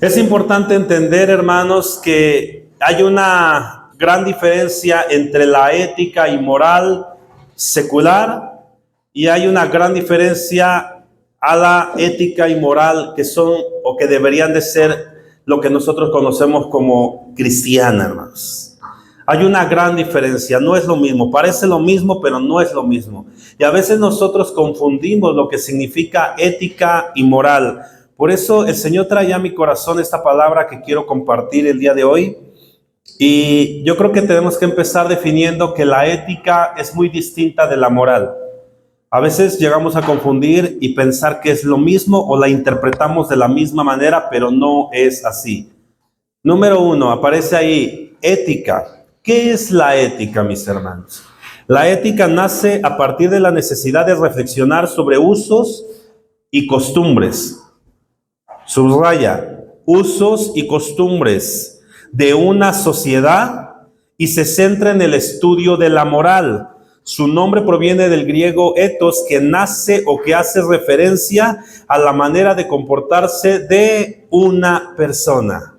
Es importante entender, hermanos, que hay una gran diferencia entre la ética y moral secular y hay una gran diferencia a la ética y moral que son o que deberían de ser lo que nosotros conocemos como cristiana, hermanos. Hay una gran diferencia, no es lo mismo, parece lo mismo, pero no es lo mismo. Y a veces nosotros confundimos lo que significa ética y moral. Por eso el Señor trae a mi corazón esta palabra que quiero compartir el día de hoy. Y yo creo que tenemos que empezar definiendo que la ética es muy distinta de la moral. A veces llegamos a confundir y pensar que es lo mismo o la interpretamos de la misma manera, pero no es así. Número 1, aparece ahí, ética. ¿Qué es la ética, mis hermanos? La ética nace a partir de la necesidad de reflexionar sobre usos y costumbres. Subraya, usos y costumbres de una sociedad y se centra en el estudio de la moral. Su nombre proviene del griego ethos, que nace o que hace referencia a la manera de comportarse de una persona.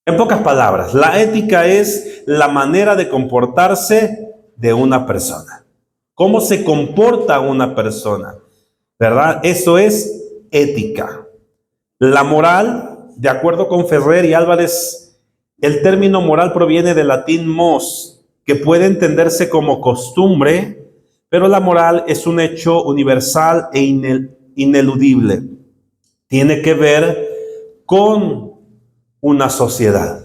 En pocas palabras, la ética es la manera de comportarse de una persona. ¿Cómo se comporta una persona? ¿Verdad? Eso es ética. La moral, de acuerdo con Ferrer y Álvarez, el término moral proviene del latín mos, que puede entenderse como costumbre, pero la moral es un hecho universal e ineludible. Tiene que ver con una sociedad.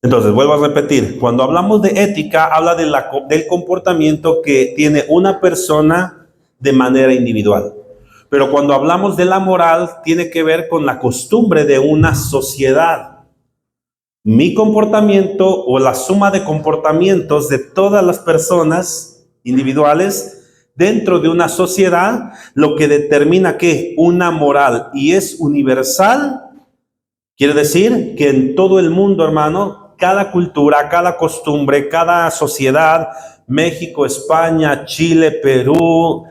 Entonces, vuelvo a repetir, cuando hablamos de ética, habla del comportamiento que tiene una persona de manera individual. Pero cuando hablamos de la moral, tiene que ver con la costumbre de una sociedad. Mi comportamiento o la suma de comportamientos de todas las personas individuales dentro de una sociedad, lo que determina que una moral y es universal, quiere decir que en todo el mundo, hermano, cada cultura, cada costumbre, cada sociedad, México, España, Chile, Perú,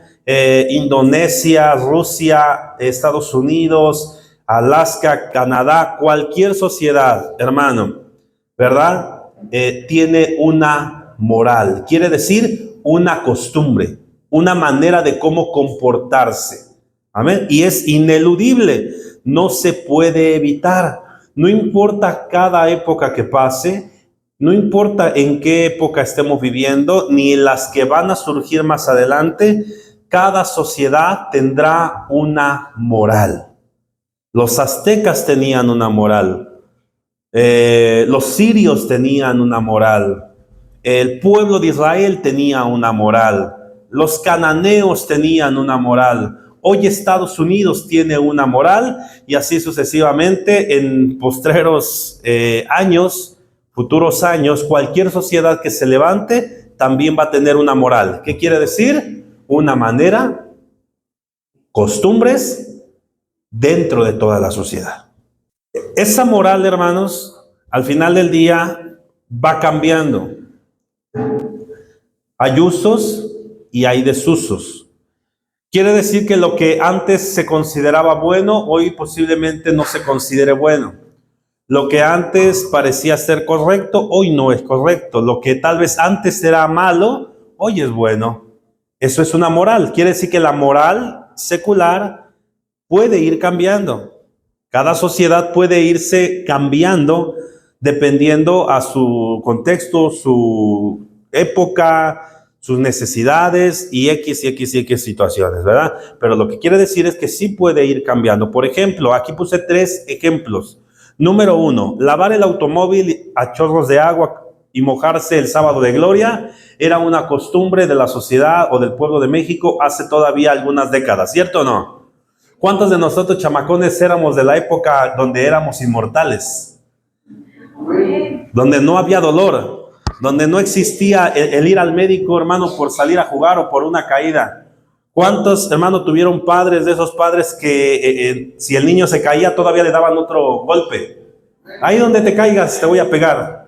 Indonesia, Rusia, Estados Unidos, Alaska, Canadá, cualquier sociedad, hermano, ¿verdad? Tiene una moral, quiere decir una costumbre, una manera de cómo comportarse. Amén. Y es ineludible, no se puede evitar. No importa cada época que pase, no importa en qué época estemos viviendo, ni las que van a surgir más adelante, cada sociedad tendrá una moral. Los aztecas tenían una moral, los sirios tenían una moral, el pueblo de Israel tenía una moral, los cananeos tenían una moral. Hoy Estados Unidos tiene una moral y así sucesivamente en postreros años, futuros años, cualquier sociedad que se levante también va a tener una moral. ¿Qué quiere decir? Una manera, costumbres dentro de toda la sociedad. Esa moral, hermanos, al final del día va cambiando. Hay usos y hay desusos. Quiere decir que lo que antes se consideraba bueno, hoy posiblemente no se considere bueno. Lo que antes parecía ser correcto, hoy no es correcto. Lo que tal vez antes era malo, hoy es bueno. Eso es una moral. Quiere decir que la moral secular puede ir cambiando. Cada sociedad puede irse cambiando dependiendo a su contexto, su época, sus necesidades y X situaciones, ¿verdad? Pero lo que quiere decir es que sí puede ir cambiando. Por ejemplo, aquí puse 3 ejemplos. Número 1, lavar el automóvil a chorros de agua y mojarse el sábado de gloria era una costumbre de la sociedad o del pueblo de México hace todavía algunas décadas, ¿cierto o no? ¿Cuántos de nosotros chamacones éramos de la época donde éramos inmortales? Donde no había dolor, donde no existía el ir al médico, hermano, por salir a jugar o por una caída. ¿Cuántos, hermano, tuvieron padres de esos padres que si el niño se caía todavía le daban otro golpe? Ahí donde te caigas te voy a pegar.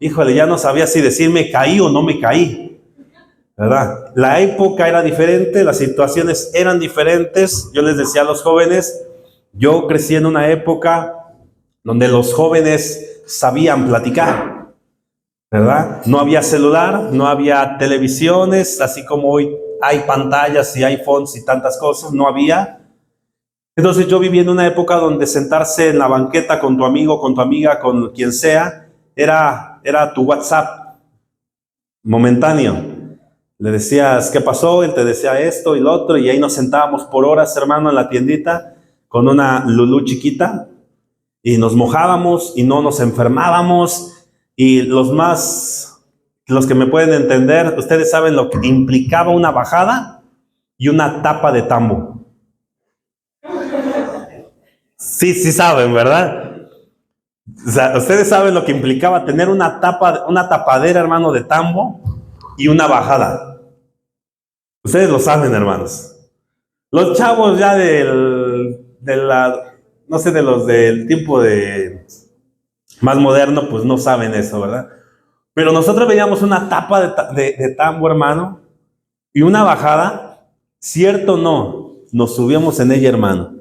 Híjole, ya no sabía si decir me caí o no me caí, ¿verdad? La época era diferente, las situaciones eran diferentes. Yo les decía a los jóvenes, yo crecí en una época donde los jóvenes sabían platicar, ¿verdad? No había celular, no había televisiones, así como hoy hay pantallas y iPhones y tantas cosas, no había. Entonces yo viví en una época donde sentarse en la banqueta con tu amigo, con tu amiga, con quien sea, era tu WhatsApp momentáneo. Le decías qué pasó, él te decía esto y lo otro, y ahí nos sentábamos por horas, hermano, en la tiendita con una Lulú chiquita, y nos mojábamos y no nos enfermábamos. Y los que me pueden entender, ustedes saben lo que implicaba una bajada y una tapa de tambo. Sí, sí saben, ¿verdad? O sea, ustedes saben lo que implicaba tener una tapadera, hermano, de tambo y una bajada. Ustedes lo saben, hermanos. Los chavos ya no sé, de los del tiempo más moderno, pues no saben eso, ¿verdad? Pero nosotros veíamos una tapa de tambo, hermano, y una bajada, cierto o no, nos subíamos en ella, hermano.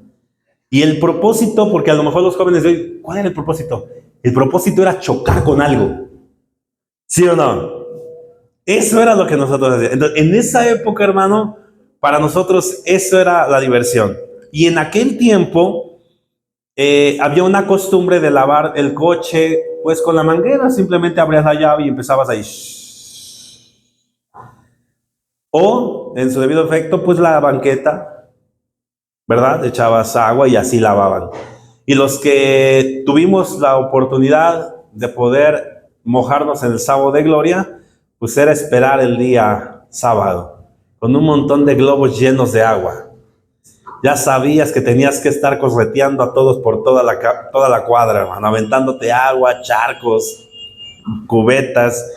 Y el propósito, porque a lo mejor los jóvenes de hoy, ¿cuál era el propósito? El propósito era chocar con algo. ¿Sí o no? Eso era lo que nosotros hacíamos. Entonces, en esa época, hermano, para nosotros eso era la diversión. Y en aquel tiempo había una costumbre de lavar el coche, pues con la manguera, simplemente abrías la llave y empezabas ahí. O, en su debido efecto, pues la banqueta, ¿verdad? Echabas agua y así lavaban. Y los que tuvimos la oportunidad de poder mojarnos en el sábado de gloria, pues era esperar el día sábado, con un montón de globos llenos de agua. Ya sabías que tenías que estar correteando a todos por toda la cuadra, hermano, aventándote agua, charcos, cubetas.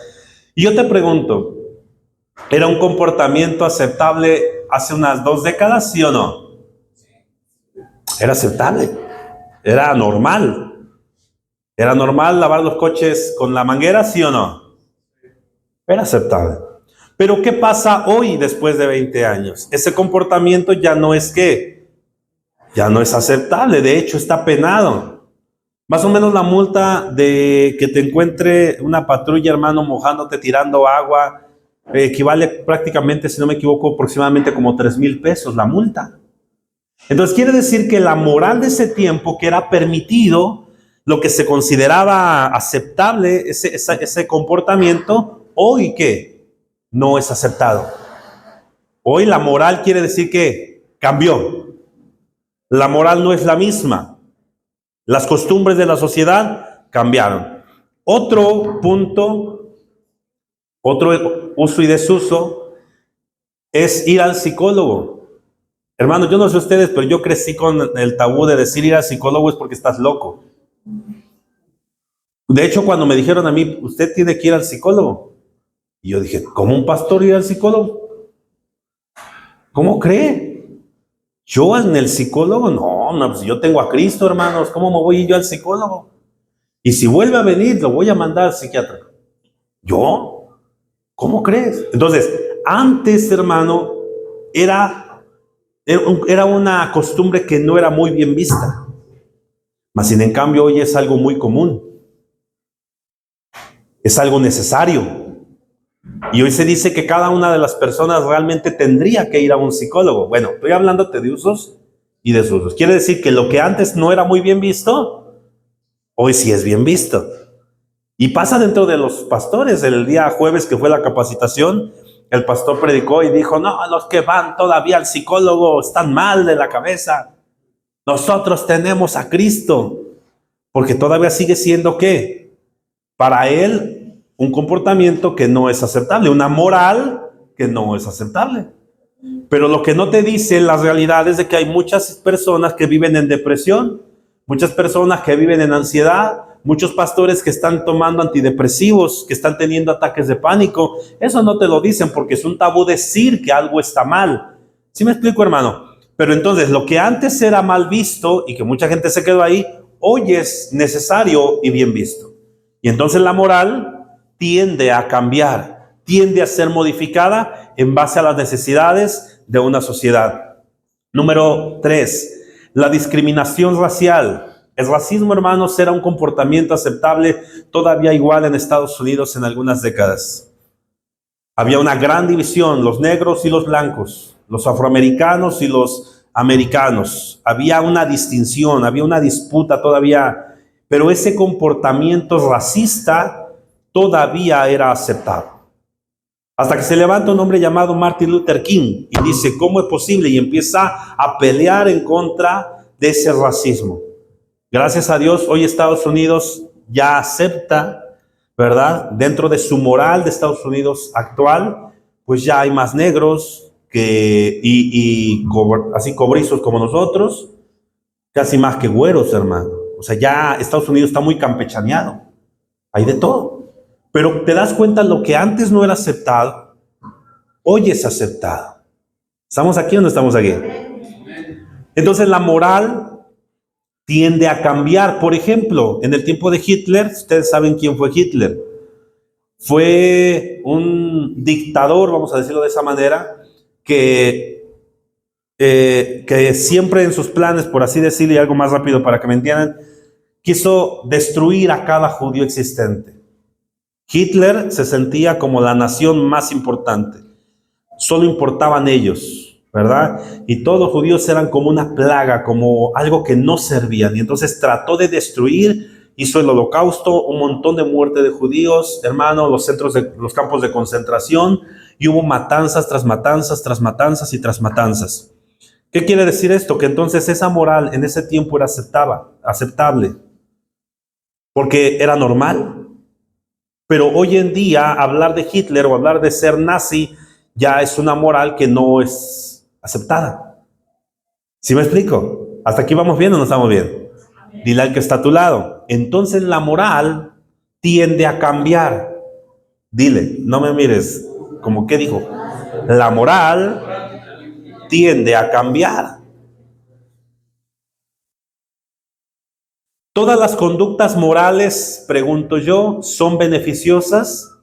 Y yo te pregunto, ¿era un comportamiento aceptable hace unas 2 décadas, sí o no? Era aceptable, era normal. ¿Era normal lavar los coches con la manguera, sí o no? Era aceptable. Pero ¿qué pasa hoy después de 20 años? Ese comportamiento ya no es ya no es aceptable, de hecho está penado. Más o menos la multa de que te encuentre una patrulla, hermano, mojándote, tirando agua, equivale prácticamente, si no me equivoco, aproximadamente como 3,000 pesos la multa. Entonces quiere decir que la moral de ese tiempo, que era permitido, lo que se consideraba aceptable, ese comportamiento, hoy ¿qué? No es aceptado. Hoy la moral quiere decir que cambió. La moral no es la misma. Las costumbres de la sociedad cambiaron. Otro punto, otro uso y desuso, es ir al psicólogo. Hermano, yo no sé ustedes, pero yo crecí con el tabú de decir ir al psicólogo es porque estás loco. De hecho, cuando me dijeron a mí, usted tiene que ir al psicólogo. Y yo dije, ¿cómo un pastor ir al psicólogo? ¿Cómo cree? ¿Yo en el psicólogo? No, pues yo tengo a Cristo, hermanos. ¿Cómo me voy yo al psicólogo? Y si vuelve a venir, lo voy a mandar al psiquiatra. ¿Yo? ¿Cómo crees? Entonces, antes, hermano, era una costumbre que no era muy bien vista. Mas, sin en cambio, hoy es algo muy común. Es algo necesario. Y hoy se dice que cada una de las personas realmente tendría que ir a un psicólogo. Bueno, estoy hablándote de usos y desusos. Quiere decir que lo que antes no era muy bien visto, hoy sí es bien visto. Y pasa dentro de los pastores. El día jueves que fue la capacitación, el pastor predicó y dijo, no, los que van todavía al psicólogo están mal de la cabeza. Nosotros tenemos a Cristo. Porque todavía sigue siendo, ¿qué? Para él, un comportamiento que no es aceptable, una moral que no es aceptable. Pero lo que no te dice la realidad es de que hay muchas personas que viven en depresión, muchas personas que viven en ansiedad, muchos pastores que están tomando antidepresivos, que están teniendo ataques de pánico. Eso no te lo dicen porque es un tabú decir que algo está mal. ¿Sí me explico, hermano? Pero entonces lo que antes era mal visto y que mucha gente se quedó ahí, hoy es necesario y bien visto. Y entonces la moral tiende a cambiar, tiende a ser modificada en base a las necesidades de una sociedad. Número 3, la discriminación racial. El racismo, hermanos, era un comportamiento aceptable todavía igual en Estados Unidos en algunas décadas. Había una gran división, los negros y los blancos, los afroamericanos y los americanos. Había una distinción, había una disputa todavía, pero ese comportamiento racista todavía era aceptado. Hasta que se levanta un hombre llamado Martin Luther King y dice, ¿cómo es posible? Y empieza a pelear en contra de ese racismo. Gracias a Dios, hoy Estados Unidos ya acepta, ¿verdad? Dentro de su moral de Estados Unidos actual, pues ya hay más negros así cobrizos como nosotros, casi más que güeros, hermano. O sea, ya Estados Unidos está muy campechaneado. Hay de todo. Pero te das cuenta, lo que antes no era aceptado, hoy es aceptado. ¿Estamos aquí o no estamos aquí? Entonces la moral tiende a cambiar. Por ejemplo, en el tiempo de Hitler, ustedes saben quién fue Hitler. Fue un dictador, vamos a decirlo de esa manera, que siempre en sus planes, por así decirlo, y algo más rápido para que me entiendan, quiso destruir a cada judío existente. Hitler se sentía como la nación más importante. Solo importaban ellos, ¿verdad? Y todos los judíos eran como una plaga, como algo que no servían. Y entonces trató de destruir, hizo el holocausto, un montón de muerte de judíos, hermano, los campos de concentración, y hubo matanzas tras matanzas, tras matanzas y tras matanzas. ¿Qué quiere decir esto? Que entonces esa moral en ese tiempo era aceptable, porque era normal. Pero hoy en día hablar de Hitler o hablar de ser nazi ya es una moral que no es aceptada. ¿Sí me explico? ¿Hasta aquí vamos bien o no estamos bien? Dile al que está a tu lado. Entonces la moral tiende a cambiar. Dile, no me mires como que dijo. La moral tiende a cambiar. ¿Todas las conductas morales, pregunto yo, son beneficiosas?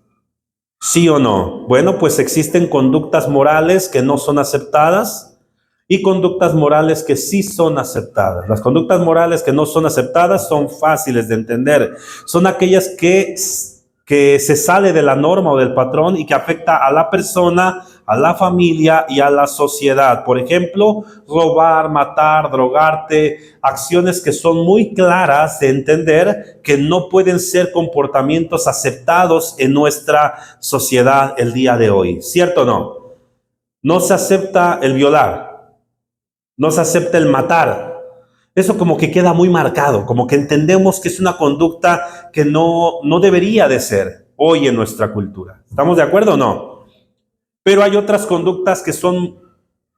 ¿Sí o no? Bueno, pues existen conductas morales que no son aceptadas y conductas morales que sí son aceptadas. Las conductas morales que no son aceptadas son fáciles de entender. Son aquellas que se sale de la norma o del patrón y que afecta a la persona, a la familia y a la sociedad. Por ejemplo, robar, matar, drogarte, acciones que son muy claras de entender que no pueden ser comportamientos aceptados en nuestra sociedad el día de hoy. ¿Cierto o no? No se acepta el violar, no se acepta el matar. Eso como que queda muy marcado, como que entendemos que es una conducta que no debería de ser hoy en nuestra cultura. ¿Estamos de acuerdo o no? Pero hay otras conductas que son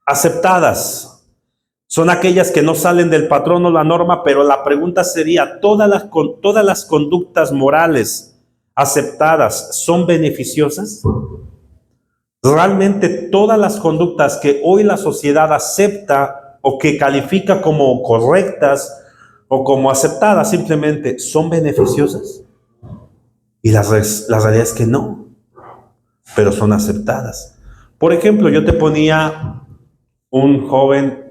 aceptadas. Son aquellas que no salen del patrón o la norma, pero la pregunta sería, ¿todas las conductas morales aceptadas son beneficiosas? ¿Realmente todas las conductas que hoy la sociedad acepta o que califica como correctas o como aceptadas simplemente son beneficiosas? Y la realidad es que no, pero son aceptadas. Por ejemplo, yo te ponía un joven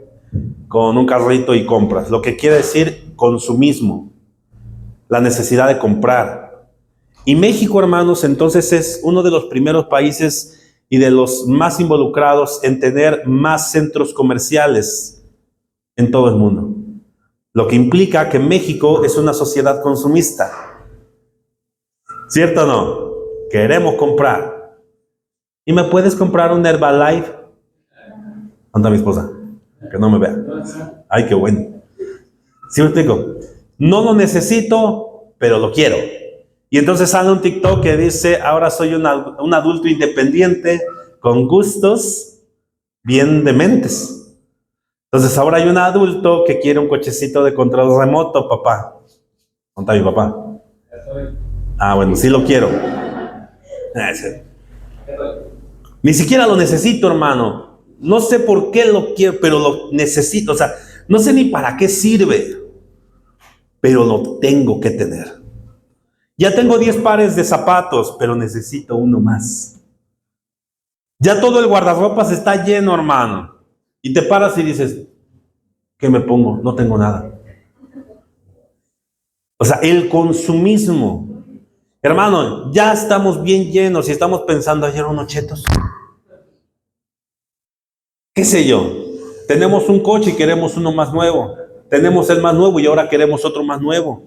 con un carrito y compras, lo que quiere decir consumismo, la necesidad de comprar. Y México, hermanos, entonces es uno de los primeros países y de los más involucrados en tener más centros comerciales en todo el mundo. Lo que implica que México es una sociedad consumista. ¿Cierto o no? Queremos comprar. ¿Y me puedes comprar un Herbalife? ¿Dónde está mi esposa? Que no me vea. Ay, qué bueno. ¿Sí me explico? No lo necesito, pero lo quiero. Y entonces sale un TikTok que dice, ahora soy un adulto independiente con gustos bien dementes. Entonces ahora hay un adulto que quiere un cochecito de control remoto, papá. ¿Dónde está mi papá? Ah, bueno, sí lo quiero. Ni siquiera lo necesito, hermano. No sé por qué lo quiero, pero lo necesito. O sea, no sé ni para qué sirve, pero lo tengo que tener. Ya tengo 10 pares de zapatos, pero necesito uno más. Ya todo el guardarropas está lleno, hermano. Y te paras y dices, ¿qué me pongo? No tengo nada. O sea, el consumismo. Hermano, ya estamos bien llenos y estamos pensando ayer unos chetos. ¿Qué sé yo? Tenemos un coche y queremos uno más nuevo. Tenemos el más nuevo y ahora queremos otro más nuevo.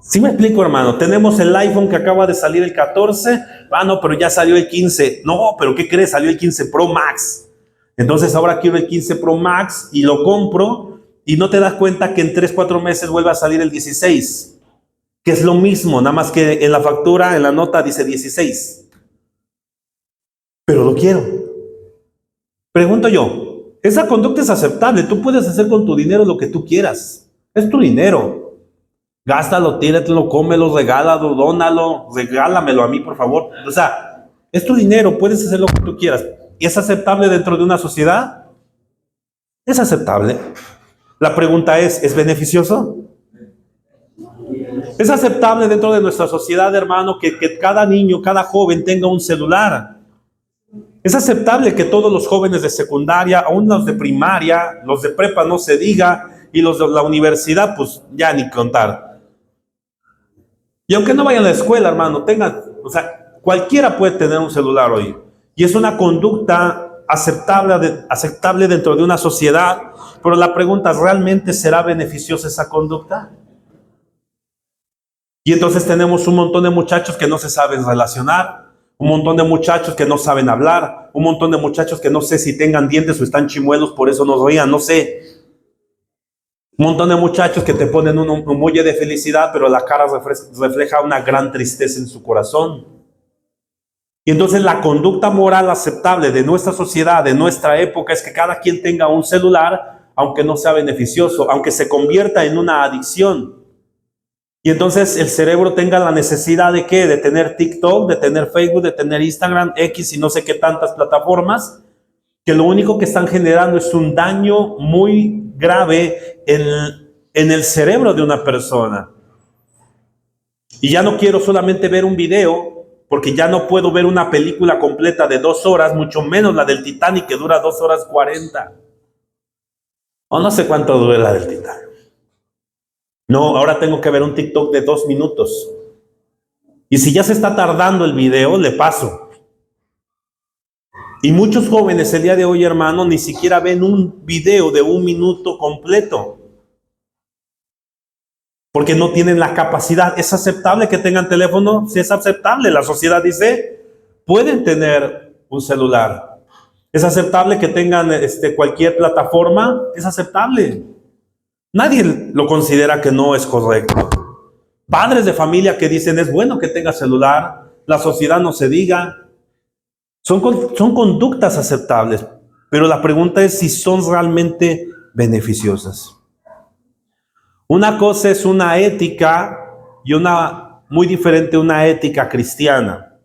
¿Sí me explico, hermano? Tenemos el iPhone que acaba de salir el 14. Ah, no, pero ya salió el 15. No, pero ¿qué crees? Salió el 15 Pro Max. Entonces ahora quiero el 15 Pro Max y lo compro y no te das cuenta que en 3, 4 meses vuelve a salir el 16. Que es lo mismo, nada más que en la factura, en la nota dice 16. Pero lo quiero. Pregunto yo, esa conducta es aceptable. Tú puedes hacer con tu dinero lo que tú quieras. Es tu dinero. Gástalo, tíratelo, cómelo, regálalo, dónalo, regálamelo a mí, por favor. O sea, es tu dinero, puedes hacer lo que tú quieras. ¿Y es aceptable dentro de una sociedad? Es aceptable. La pregunta ¿es beneficioso? Es aceptable dentro de nuestra sociedad, hermano, que cada niño, cada joven tenga un celular. Es aceptable que todos los jóvenes de secundaria, aún los de primaria, los de prepa no se diga, y los de la universidad, pues ya ni contar. Y aunque no vayan a la escuela, hermano, o sea, cualquiera puede tener un celular hoy. Y es una conducta aceptable dentro de una sociedad, pero la pregunta es, ¿realmente será beneficiosa esa conducta? Y entonces tenemos un montón de muchachos que no se saben relacionar, un montón de muchachos que no saben hablar, un montón de muchachos que no sé si tengan dientes o están chimuelos, por eso no rían, no sé. Un montón de muchachos que te ponen un muelle de felicidad, pero la cara refleja una gran tristeza en su corazón. Y entonces la conducta moral aceptable de nuestra sociedad, de nuestra época, es que cada quien tenga un celular, aunque no sea beneficioso, aunque se convierta en una adicción. Y entonces el cerebro tenga la necesidad de ¿qué? De tener TikTok, de tener Facebook, de tener Instagram, X y no sé qué tantas plataformas, que lo único que están generando es un daño muy grave en el cerebro de una persona. Y ya no quiero solamente ver un video, porque ya no puedo ver una película completa de 2 horas, mucho menos la del Titanic que dura 2 horas 40. O no sé cuánto dura la del Titanic. No, ahora tengo que ver un TikTok de 2 minutos. Y si ya se está tardando el video, le paso. Y muchos jóvenes el día de hoy, hermano, ni siquiera ven un video de 1 minuto completo. Porque no tienen la capacidad. ¿Es aceptable que tengan teléfono? Sí, es aceptable. La sociedad dice, pueden tener un celular. ¿Es aceptable que tengan cualquier plataforma? Es aceptable. Nadie lo considera que no es correcto. Padres de familia que dicen, es bueno que tenga celular. La sociedad no se diga. Son conductas aceptables. Pero la pregunta es si son realmente beneficiosas. Una cosa es una ética y una muy diferente una ética cristiana.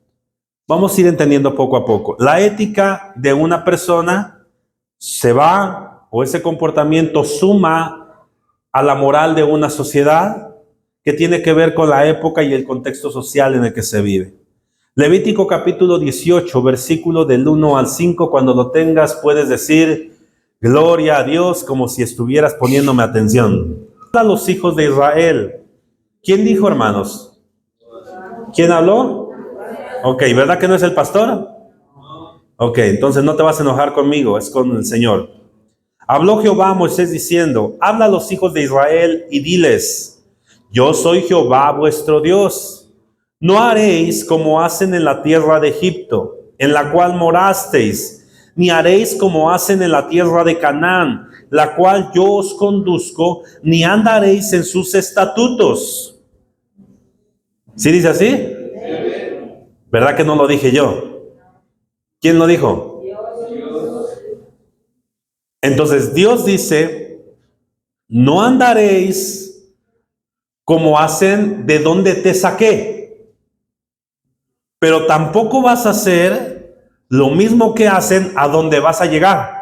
Vamos a ir entendiendo poco a poco. La ética de una persona se va, o ese comportamiento suma a la moral de una sociedad que tiene que ver con la época y el contexto social en el que se vive. Levítico capítulo 18, versículo del 1 al 5, cuando lo tengas puedes decir, gloria a Dios, como si estuvieras poniéndome atención. A los hijos de Israel. ¿Quién dijo, hermanos? ¿Quién habló? Ok, ¿verdad que no es el pastor? Ok, entonces no te vas a enojar conmigo, es con el Señor. Habló Jehová a Moisés diciendo, habla a los hijos de Israel y diles, yo soy Jehová vuestro Dios. No haréis como hacen en la tierra de Egipto, en la cual morasteis, ni haréis como hacen en la tierra de Canaán, la cual yo os conduzco, ni andaréis en sus estatutos. ¿Sí dice así? ¿Verdad que no lo dije yo? ¿Quién lo dijo? Entonces Dios dice, no andaréis como hacen de donde te saqué, pero tampoco vas a hacer lo mismo que hacen a donde vas a llegar.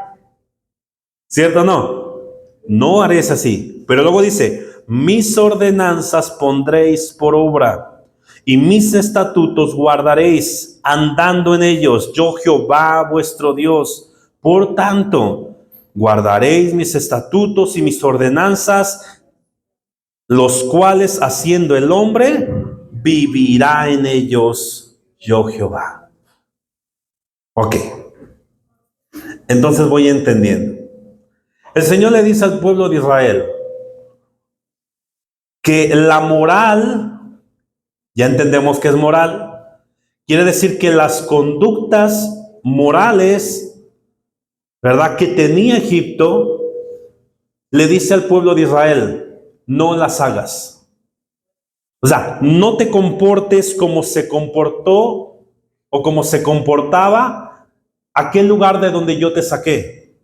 ¿Cierto o no? No haréis así. Pero luego dice, mis ordenanzas pondréis por obra y mis estatutos guardaréis andando en ellos. Yo Jehová vuestro Dios. Por tanto, guardaréis mis estatutos y mis ordenanzas los cuales haciendo el hombre, vivirá en ellos yo Jehová. Ok, entonces voy entendiendo. El Señor le dice al pueblo de Israel que la moral, ya entendemos que es moral, quiere decir que las conductas morales, ¿verdad?, que tenía Egipto, le dice al pueblo de Israel, no las hagas. O sea, no te comportes como se comportó o como se comportaba aquel lugar de donde yo te saqué.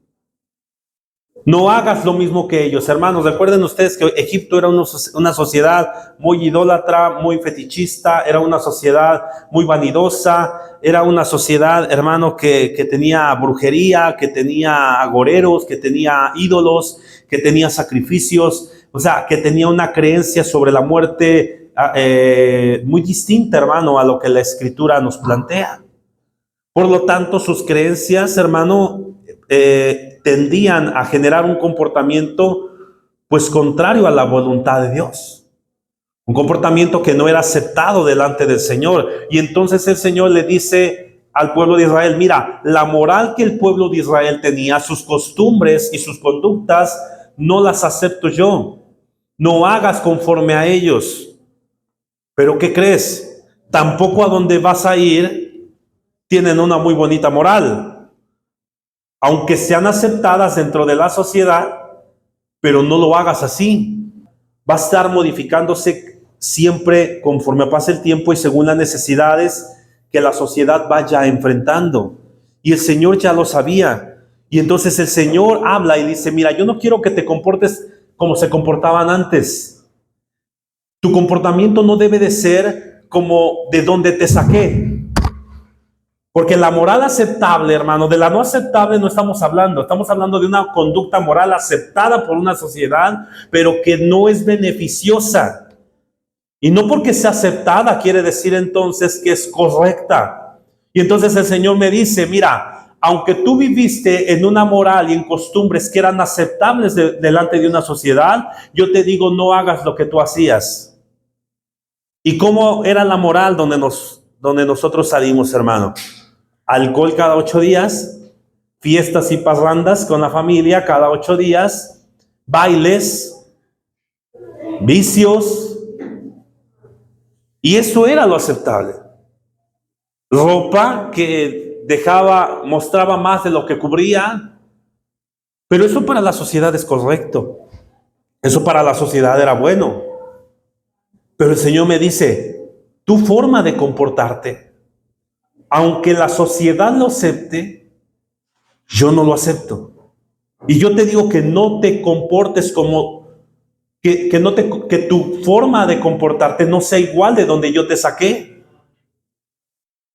No hagas lo mismo que ellos, hermanos. Recuerden ustedes que Egipto era una sociedad muy idólatra, muy fetichista, era una sociedad muy vanidosa, era una sociedad, hermano, que tenía brujería, que tenía agoreros, que tenía ídolos, que tenía sacrificios, o sea, que tenía una creencia sobre la muerte muy distinta, hermano, a lo que la Escritura nos plantea. Por lo tanto, sus creencias, hermano, tendían a generar un comportamiento pues contrario a la voluntad de Dios, un comportamiento que no era aceptado delante del Señor. Y entonces el Señor le dice al pueblo de Israel, mira, la moral que el pueblo de Israel tenía, sus costumbres y sus conductas, no las acepto yo. No hagas conforme a ellos. Pero ¿qué crees? Tampoco a donde vas a ir tienen una muy bonita moral, aunque sean aceptadas dentro de la sociedad, pero no lo hagas así. Va a estar modificándose siempre conforme pase el tiempo y según las necesidades que la sociedad vaya enfrentando. Y el Señor ya lo sabía. Y entonces el Señor habla y dice, mira, yo no quiero que te comportes como se comportaban antes. Tu comportamiento no debe de ser como de donde te saqué. Porque la moral aceptable, hermano, de la no aceptable no estamos hablando. Estamos hablando de una conducta moral aceptada por una sociedad, pero que no es beneficiosa. Y no porque sea aceptada quiere decir entonces que es correcta. Y entonces el Señor me dice, mira, aunque tú viviste en una moral y en costumbres que eran aceptables delante de una sociedad, yo te digo, no hagas lo que tú hacías. ¿Y cómo era la moral donde nosotros salimos, hermano? Alcohol cada 8 días, fiestas y parrandas con la familia cada 8 días, bailes, vicios, y eso era lo aceptable. Ropa que mostraba más de lo que cubría, pero eso para la sociedad es correcto, eso para la sociedad era bueno. Pero el Señor me dice, tu forma de comportarte, aunque la sociedad lo acepte, yo no lo acepto. Y yo te digo que no te comportes como, que tu forma de comportarte no sea igual de donde yo te saqué.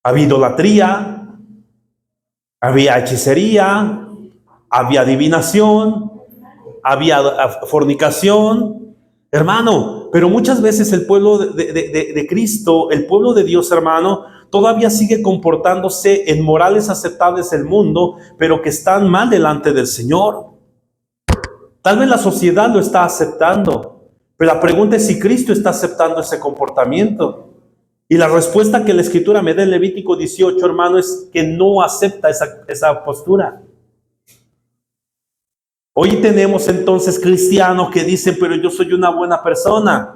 Había idolatría, había hechicería, había adivinación, había fornicación, hermano. Pero muchas veces el pueblo de Cristo, el pueblo de Dios, hermano, todavía sigue comportándose en morales aceptables del mundo, pero que están mal delante del Señor. Tal vez la sociedad lo está aceptando, pero la pregunta es si Cristo está aceptando ese comportamiento. Y la respuesta que la Escritura me da en Levítico 18, hermano, es que no acepta esa postura. Hoy tenemos entonces cristianos que dicen, pero yo soy una buena persona.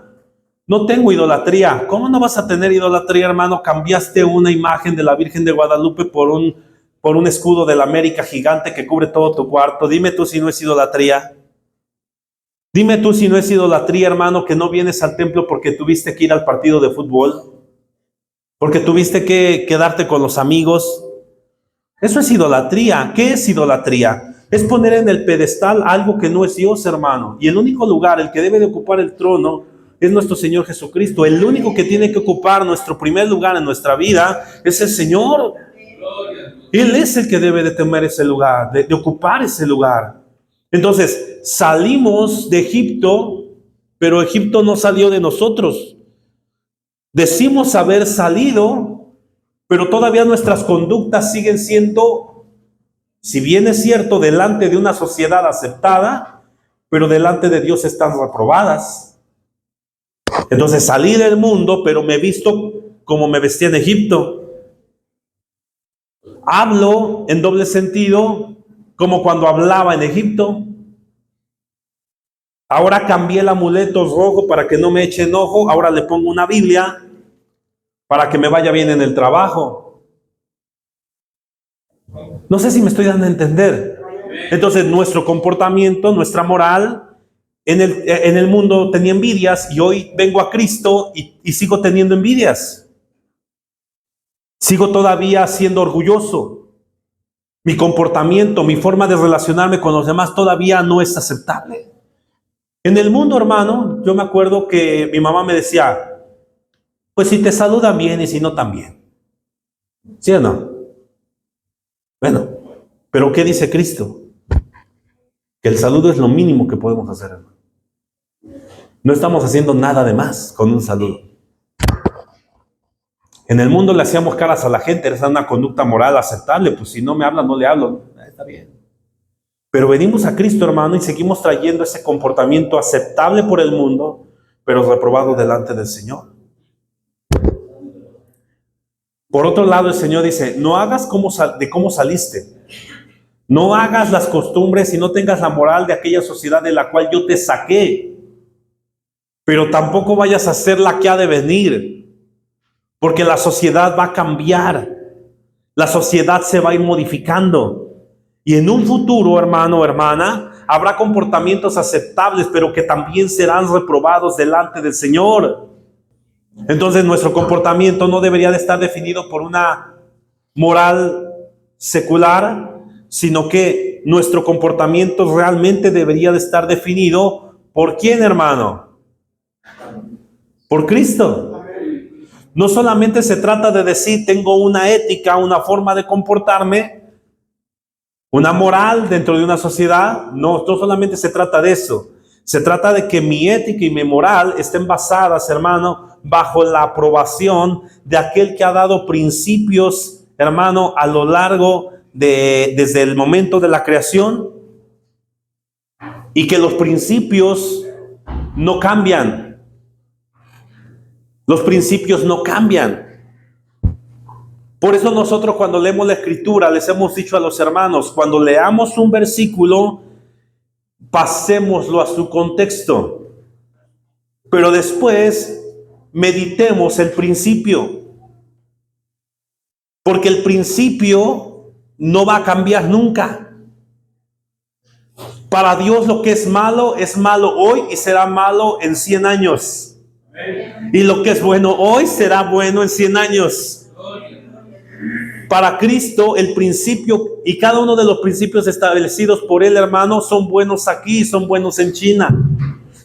No tengo idolatría. ¿Cómo no vas a tener idolatría, hermano? Cambiaste una imagen de la Virgen de Guadalupe por un escudo de la América gigante que cubre todo tu cuarto. Dime tú si no es idolatría. Dime tú si no es idolatría, hermano, que no vienes al templo porque tuviste que ir al partido de fútbol, porque tuviste que quedarte con los amigos. Eso es idolatría. ¿Qué es idolatría? Es poner en el pedestal algo que no es Dios, hermano. Y el único lugar, el que debe de ocupar el trono, es nuestro Señor Jesucristo. El único que tiene que ocupar nuestro primer lugar en nuestra vida es el Señor. Él es el que debe de tomar ese lugar, de ocupar ese lugar. Entonces, salimos de Egipto, pero Egipto no salió de nosotros. Decimos haber salido, pero todavía nuestras conductas siguen siendo, si bien es cierto, delante de una sociedad aceptada, pero delante de Dios están reprobadas. Entonces salí del mundo, pero me he visto como me vestía en Egipto. Hablo en doble sentido, como cuando hablaba en Egipto. Ahora cambié el amuleto rojo para que no me eche enojo. Ahora le pongo una Biblia para que me vaya bien en el trabajo. No sé si me estoy dando a entender. Entonces nuestro comportamiento, nuestra moral, en el mundo tenía envidias y hoy vengo a Cristo y sigo teniendo envidias. Sigo todavía siendo orgulloso. Mi comportamiento, mi forma de relacionarme con los demás todavía no es aceptable. En el mundo, hermano, yo me acuerdo que mi mamá me decía, pues si te saludan bien y si no también. ¿Sí o no? Bueno, pero ¿qué dice Cristo? Que el saludo es lo mínimo que podemos hacer, hermano. No estamos haciendo nada de más con un saludo. En el mundo le hacíamos caras a la gente, esa es una conducta moral aceptable, pues si no me habla, no le hablo. Está bien. Pero venimos a Cristo, hermano, y seguimos trayendo ese comportamiento aceptable por el mundo, pero reprobado delante del Señor. Por otro lado, el Señor dice, no hagas de cómo saliste. No hagas las costumbres y no tengas la moral de aquella sociedad de la cual yo te saqué. Pero tampoco vayas a ser la que ha de venir, porque la sociedad va a cambiar. La sociedad se va a ir modificando. Y en un futuro, hermano o hermana, habrá comportamientos aceptables, pero que también serán reprobados delante del Señor. Entonces nuestro comportamiento no debería de estar definido por una moral secular, sino que nuestro comportamiento realmente debería de estar definido ¿por quién, hermano? Por Cristo. No solamente se trata de decir tengo una ética, una forma de comportarme, una moral dentro de una sociedad. No solamente se trata de eso. Se trata de que mi ética y mi moral estén basadas, hermano, bajo la aprobación de aquel que ha dado principios, hermano, a lo largo desde el momento de la creación, y que los principios no cambian. Los principios no cambian. Por eso nosotros cuando leemos la Escritura les hemos dicho a los hermanos, cuando leamos un versículo, pasémoslo a su contexto, pero después meditemos el principio, porque el principio no va a cambiar nunca. Para Dios lo que es malo hoy y será malo en 100 años. Y lo que es bueno hoy será bueno en 100 años. Para Cristo el principio y cada uno de los principios establecidos por Él, hermano, son buenos aquí y son buenos en China.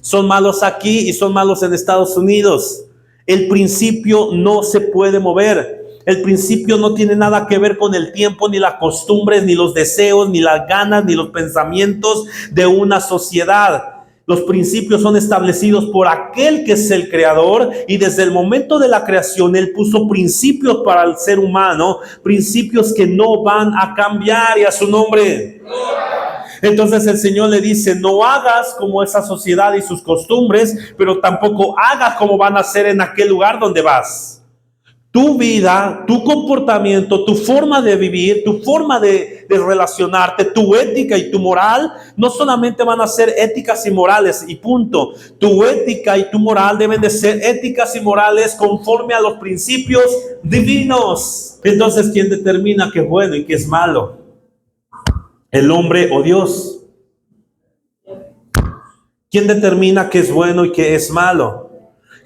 Son malos aquí y son malos en Estados Unidos. El principio no se puede mover. El principio no tiene nada que ver con el tiempo, ni las costumbres, ni los deseos, ni las ganas, ni los pensamientos de una sociedad. Los principios son establecidos por aquel que es el creador, y desde el momento de la creación Él puso principios para el ser humano, principios que no van a cambiar, y a su nombre. Entonces el Señor le dice, no hagas como esa sociedad y sus costumbres, pero tampoco hagas como van a hacer en aquel lugar donde vas. Tu vida, tu comportamiento, tu forma de vivir, tu forma de relacionarte, tu ética y tu moral, no solamente van a ser éticas y morales y punto. Tu ética y tu moral deben de ser éticas y morales conforme a los principios divinos. Entonces, ¿quién determina qué es bueno y qué es malo? ¿El hombre o Dios? ¿Quién determina qué es bueno y qué es malo?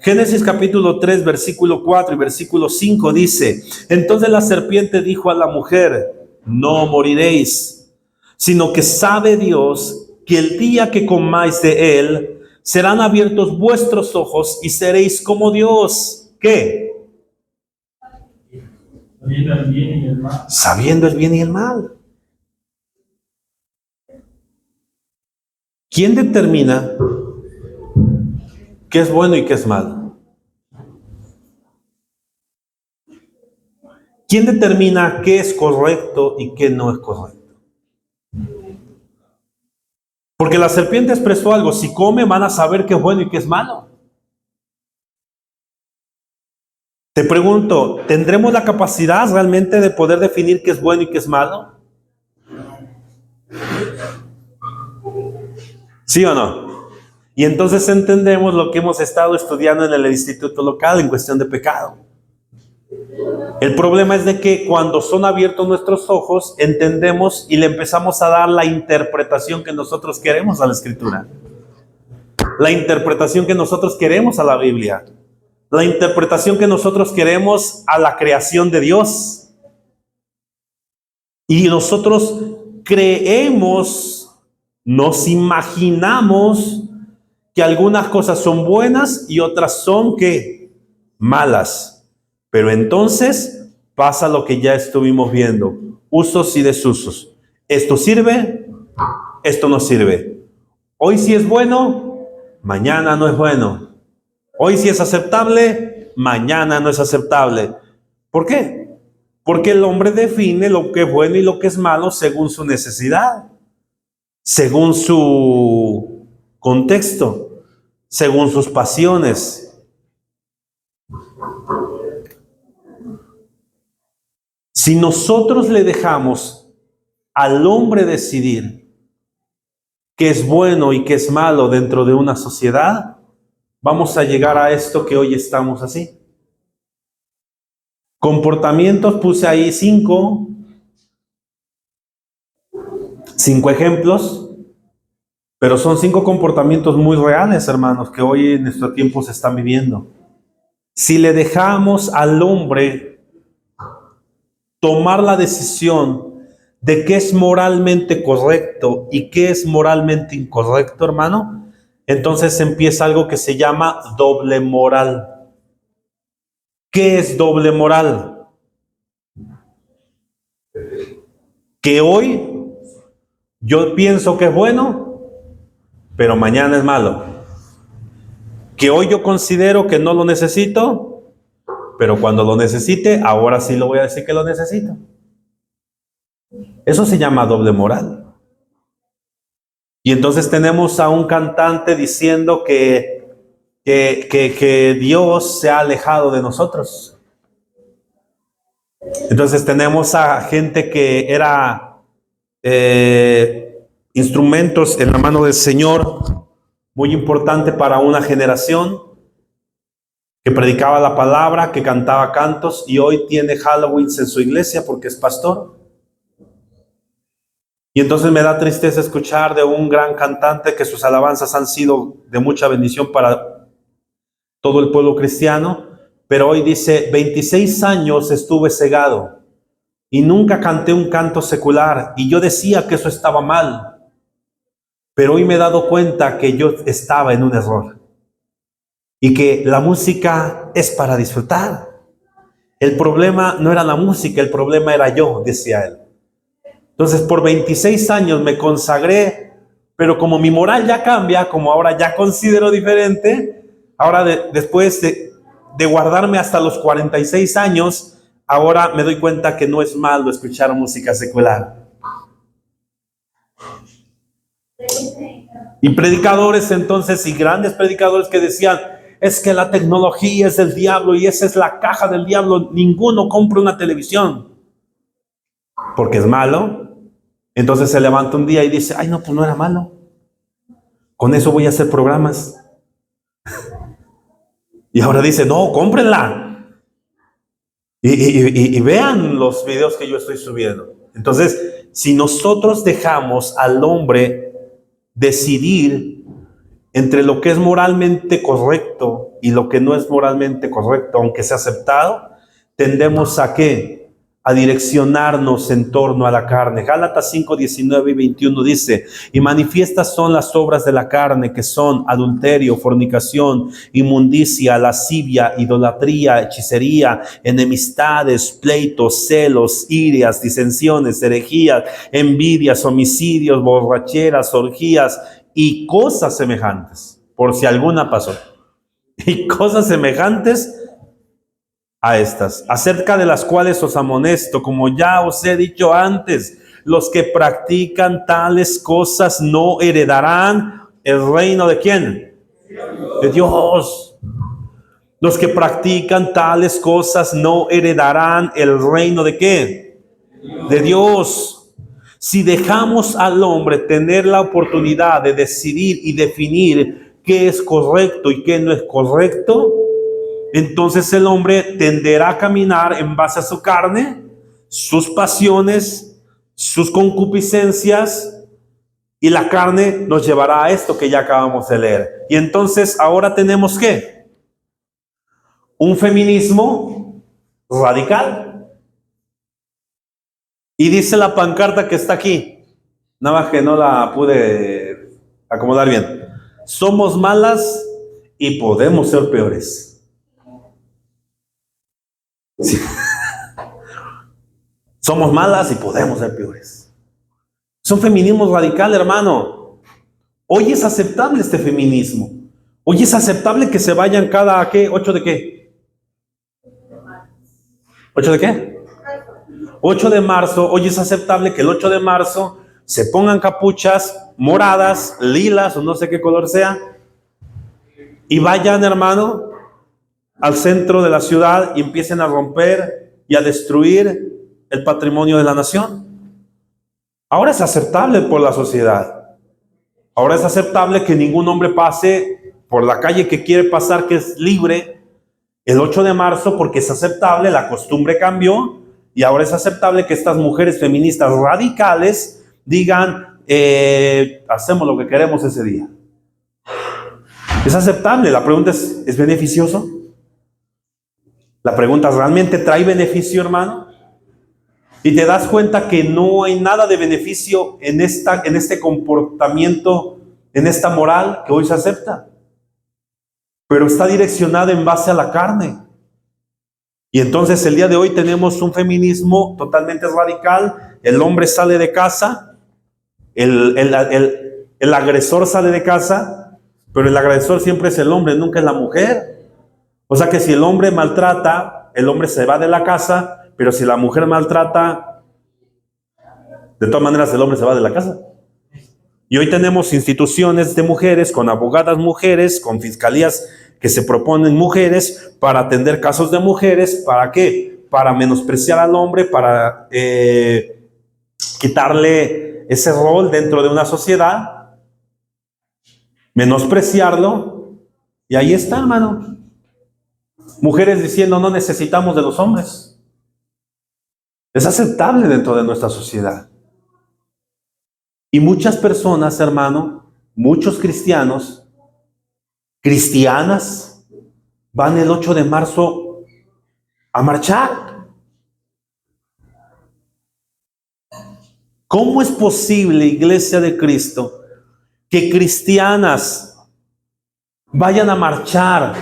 Génesis capítulo 3, versículo 4 y versículo 5 dice, entonces la serpiente dijo a la mujer, no moriréis, sino que sabe Dios que el día que comáis de él, serán abiertos vuestros ojos y seréis como Dios. ¿Qué? Sabiendo el bien y el mal. Sabiendo el bien y el mal. ¿Quién determina qué es bueno y qué es malo? ¿Quién determina qué es correcto y qué no es correcto? Porque la serpiente expresó algo, si comen van a saber qué es bueno y qué es malo. Te pregunto, ¿tendremos la capacidad realmente de poder definir qué es bueno y qué es malo? ¿Sí o no? Y entonces entendemos lo que hemos estado estudiando en el instituto local en cuestión de pecado. El problema es de que cuando son abiertos nuestros ojos, entendemos y le empezamos a dar la interpretación que nosotros queremos a la Escritura. La interpretación que nosotros queremos a la Biblia. La interpretación que nosotros queremos a la creación de Dios. Y nosotros creemos, nos imaginamos que algunas cosas son buenas y otras son ¿qué? Malas. Pero entonces pasa lo que ya estuvimos viendo, usos y desusos. Esto sirve, esto no sirve. Hoy sí es bueno, mañana no es bueno. Hoy sí es aceptable, mañana no es aceptable. ¿Por qué? Porque el hombre define lo que es bueno y lo que es malo según su necesidad, según su contexto, según sus pasiones. Si nosotros le dejamos al hombre decidir qué es bueno y qué es malo dentro de una sociedad, vamos a llegar a esto que hoy estamos así. Comportamientos, puse ahí cinco ejemplos, pero son 5 comportamientos muy reales, hermanos, que hoy en nuestro tiempo se están viviendo. Si le dejamos al hombre tomar la decisión de qué es moralmente correcto y qué es moralmente incorrecto, hermano, entonces empieza algo que se llama doble moral. ¿Qué es doble moral? Que hoy yo pienso que es bueno, pero mañana es malo. Que hoy yo considero que no lo necesito, pero cuando lo necesite, ahora sí lo voy a decir que lo necesito. Eso se llama doble moral. Y entonces tenemos a un cantante diciendo que Dios se ha alejado de nosotros. Entonces tenemos a gente que era instrumentos en la mano del Señor, muy importante para una generación, que predicaba la palabra, que cantaba cantos, y hoy tiene Halloween en su iglesia porque es pastor. Y entonces me da tristeza escuchar de un gran cantante que sus alabanzas han sido de mucha bendición para todo el pueblo cristiano, pero hoy dice, 26 años estuve cegado y nunca canté un canto secular, y yo decía que eso estaba mal, pero hoy me he dado cuenta que yo estaba en un error y que la música es para disfrutar. El problema no era la música, el problema era yo, decía él. Entonces por 26 años me consagré, pero como mi moral ya cambia, como ahora ya considero diferente, ahora después de guardarme hasta los 46 años, ahora me doy cuenta que no es malo escuchar música secular. Y predicadores entonces, y grandes predicadores que decían, es que la tecnología es del diablo y esa es la caja del diablo, ninguno compra una televisión porque es malo. Entonces se levanta un día y dice, ay no, pues no era malo, con eso voy a hacer programas. Y ahora dice, no, cómprenla y vean los videos que yo estoy subiendo. Entonces, si nosotros dejamos al hombre decidir entre lo que es moralmente correcto y lo que no es moralmente correcto, aunque sea aceptado, tendemos a ¿qué? A direccionarnos en torno a la carne. Gálatas 5, 19 y 21 dice, y manifiestas son las obras de la carne, que son adulterio, fornicación, inmundicia, lascivia, idolatría, hechicería, enemistades, pleitos, celos, irias, disensiones, herejías, envidias, homicidios, borracheras, orgías y cosas semejantes, por si alguna pasó, y cosas semejantes a estas, acerca de las cuales os amonesto, como ya os he dicho antes, los que practican tales cosas no heredarán el reino de ¿quién? De Dios. Los que practican tales cosas no heredarán el reino ¿de qué? De Dios. Si dejamos al hombre tener la oportunidad de decidir y definir qué es correcto y qué no es correcto, entonces el hombre tenderá a caminar en base a su carne, sus pasiones, sus concupiscencias, y la carne nos llevará a esto que ya acabamos de leer. Y entonces ahora tenemos ¿qué? Un feminismo radical. Y dice la pancarta que está aquí, nada más que no la pude acomodar bien: somos malas y podemos ser peores. Sí. Somos malas y podemos ser peores. Es un feminismo radical, hermano. Hoy es aceptable este feminismo. Hoy es aceptable que se vayan cada, ¿qué? ¿8 de qué? ¿8 de qué? 8 de marzo. Hoy es aceptable que el 8 de marzo se pongan capuchas moradas, lilas o no sé qué color sea, y vayan, hermano, al centro de la ciudad y empiecen a romper y a destruir el patrimonio de la nación. Ahora es aceptable por la sociedad. Ahora es aceptable que ningún hombre pase por la calle que quiere pasar, que es libre, el 8 de marzo, porque es aceptable, la costumbre cambió, y ahora es aceptable que estas mujeres feministas radicales digan, hacemos lo que queremos ese día. Es aceptable. La pregunta ¿es beneficioso? La pregunta, ¿realmente trae beneficio, hermano? Y te das cuenta que no hay nada de beneficio en este comportamiento, en esta moral que hoy se acepta. Pero está direccionada en base a la carne. Y entonces el día de hoy tenemos un feminismo totalmente radical. El hombre sale de casa, el agresor sale de casa, pero el agresor siempre es el hombre, nunca es la mujer. O sea que si el hombre maltrata, el hombre se va de la casa, pero si la mujer maltrata, de todas maneras el hombre se va de la casa. Y hoy tenemos instituciones de mujeres, con abogadas mujeres, con fiscalías que se proponen mujeres para atender casos de mujeres. ¿Para qué? Para menospreciar al hombre, para quitarle ese rol dentro de una sociedad, menospreciarlo. Y ahí está, hermano. Mujeres diciendo, no necesitamos de los hombres. Es aceptable dentro de nuestra sociedad. Y muchas personas, hermano, muchos cristianos, cristianas, van el 8 de marzo a marchar. ¿Cómo es posible, Iglesia de Cristo, que cristianas vayan a marchar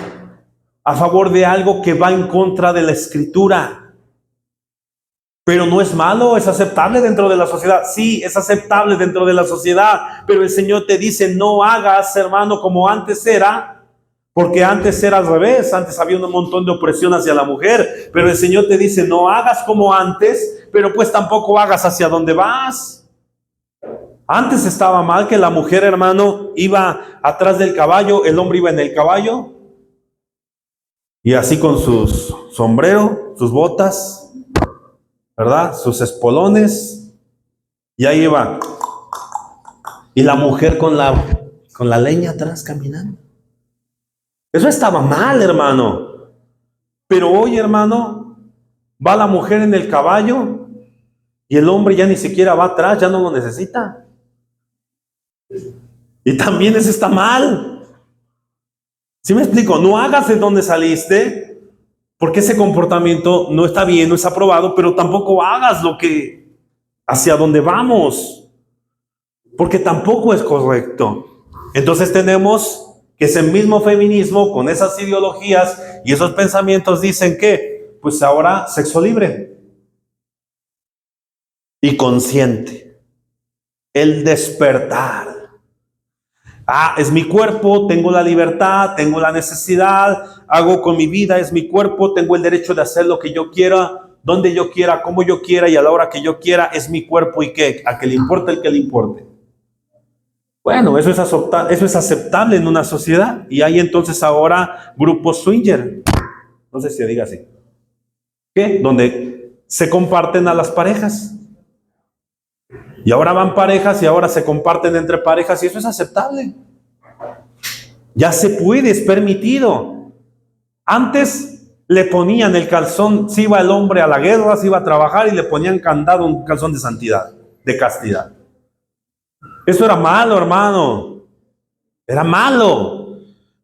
a favor de algo que va en contra de la Escritura? Pero no es malo, es aceptable dentro de la sociedad. Sí, es aceptable dentro de la sociedad, pero el Señor te dice, no hagas, hermano, como antes era, porque antes era al revés. Antes había un montón de opresión hacia la mujer, pero el Señor te dice, no hagas como antes, pero pues tampoco hagas hacia donde vas. Antes estaba mal que la mujer, hermano, iba atrás del caballo, el hombre iba en el caballo, y así con sus sombrero, sus botas, ¿verdad? Sus espolones, y ahí iba. Y la mujer con la leña atrás caminando. Eso estaba mal, hermano. Pero hoy, hermano, va la mujer en el caballo y el hombre ya ni siquiera va atrás, ya no lo necesita. Y también eso está mal. ¿Sí me explico? No hagas de donde saliste, porque ese comportamiento no está bien, no es aprobado, pero tampoco hagas lo que hacia donde vamos, porque tampoco es correcto. Entonces tenemos que ese mismo feminismo con esas ideologías y esos pensamientos dicen que, pues ahora sexo libre y consciente, el despertar. Es mi cuerpo, tengo la libertad, tengo la necesidad, hago con mi vida, es mi cuerpo, tengo el derecho de hacer lo que yo quiera, donde yo quiera, como yo quiera y a la hora que yo quiera. Es mi cuerpo y ¿qué? A que le importe el que le importe. Bueno, eso es aceptable en una sociedad. Y hay entonces ahora grupos swinger. No sé si se diga así. ¿Qué? Donde se comparten a las parejas. Y ahora van parejas y ahora se comparten entre parejas y eso es aceptable. Ya se puede, es permitido. Antes le ponían el calzón, si iba el hombre a la guerra, si iba a trabajar y le ponían candado, un calzón de santidad, de castidad. Eso era malo, hermano. Era malo.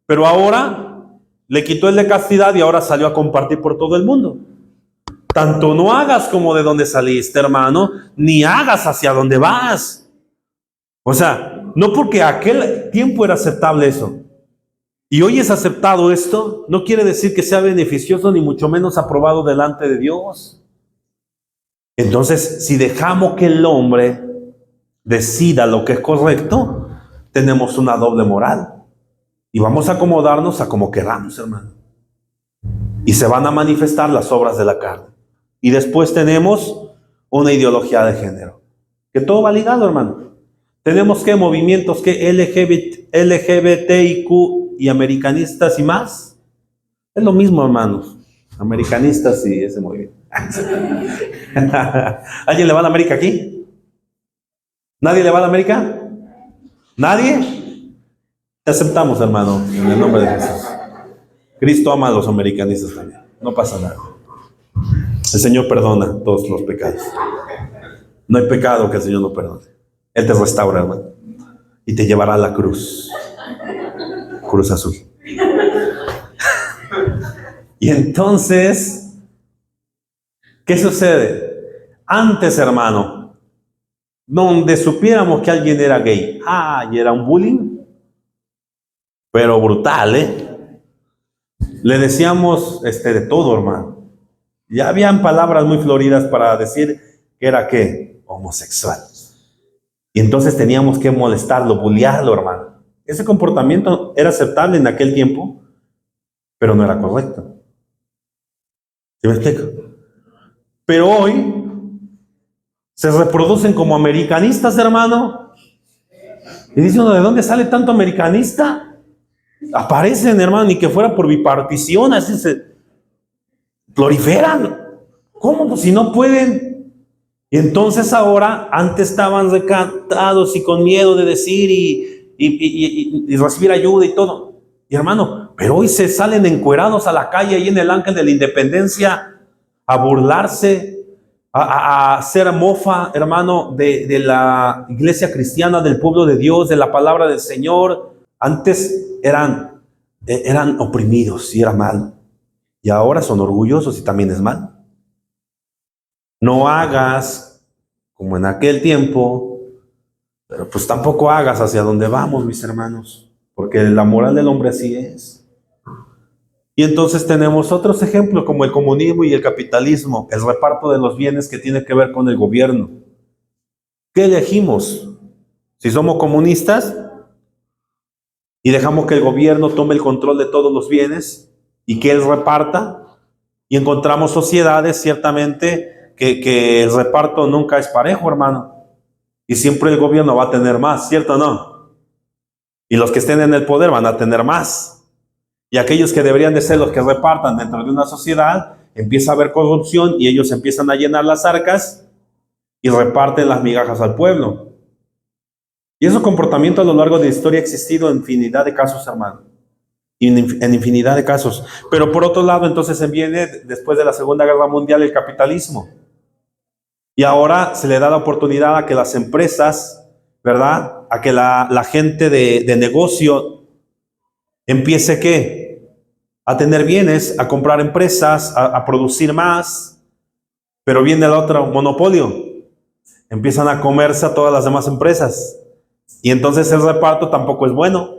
Pero ahora le quitó el de castidad y ahora salió a compartir por todo el mundo. Tanto no hagas como de donde saliste, hermano, ni hagas hacia donde vas. O sea, no porque aquel tiempo era aceptable eso. Y hoy es aceptado esto, no quiere decir que sea beneficioso ni mucho menos aprobado delante de Dios. Entonces, si dejamos que el hombre decida lo que es correcto, tenemos una doble moral. Y vamos a acomodarnos a como queramos, hermano. Y se van a manifestar las obras de la carne. Y después tenemos una ideología de género. Que todo va ligado, hermano. Tenemos que movimientos que LGBTIQ y americanistas y más. Es lo mismo, hermanos. Americanistas y ese movimiento. ¿Alguien le va a la América aquí? ¿Nadie le va a la América? ¿Nadie? Te aceptamos, hermano, en el nombre de Jesús. Cristo ama a los americanistas también. No pasa nada. El Señor perdona todos los pecados. No hay pecado que el Señor no perdone. Él te restaura, hermano. Y te llevará a la cruz. Cruz azul. Y entonces, ¿qué sucede? Antes, hermano, donde supiéramos que alguien era gay, y era un bullying, pero brutal, le decíamos de todo, hermano. Ya habían palabras muy floridas para decir que era ¿qué? Homosexual. Y entonces teníamos que molestarlo, bullearlo, hermano. Ese comportamiento era aceptable en aquel tiempo, pero no era correcto. ¿Sí me explico? Pero hoy se reproducen como americanistas, hermano. Y dice uno, ¿de dónde sale tanto americanista? Aparecen, hermano, ni que fuera por bipartición, así se proliferan. ¿Cómo? Pues si no pueden. Y entonces ahora, antes estaban recantados y con miedo de decir y recibir ayuda y todo. Y hermano, pero hoy se salen encuerados a la calle ahí en el Ángel de la Independencia a burlarse, a hacer mofa, hermano, de la iglesia cristiana, del pueblo de Dios, de la palabra del Señor. Antes eran oprimidos y era mal. Y ahora son orgullosos y también es mal. No hagas como en aquel tiempo, pero pues tampoco hagas hacia donde vamos, mis hermanos, porque la moral del hombre así es. Y entonces tenemos otros ejemplos como el comunismo y el capitalismo, el reparto de los bienes que tiene que ver con el gobierno. ¿Qué elegimos? Si somos comunistas y dejamos que el gobierno tome el control de todos los bienes y que él reparta, y encontramos sociedades ciertamente que el reparto nunca es parejo, hermano, y siempre el gobierno va a tener más, ¿cierto o no? Y los que estén en el poder van a tener más, y aquellos que deberían de ser los que repartan dentro de una sociedad, empieza a haber corrupción y ellos empiezan a llenar las arcas y reparten las migajas al pueblo. Y ese comportamiento a lo largo de la historia ha existido en infinidad de casos, hermano. En infinidad de casos. Pero por otro lado, entonces viene después de la Segunda Guerra Mundial el capitalismo. Y ahora se le da la oportunidad a que las empresas, ¿verdad? A que la gente de negocio empiece ¿qué? A tener bienes, a comprar empresas, a producir más. Pero viene el otro monopolio. Empiezan a comerse a todas las demás empresas. Y entonces el reparto tampoco es bueno.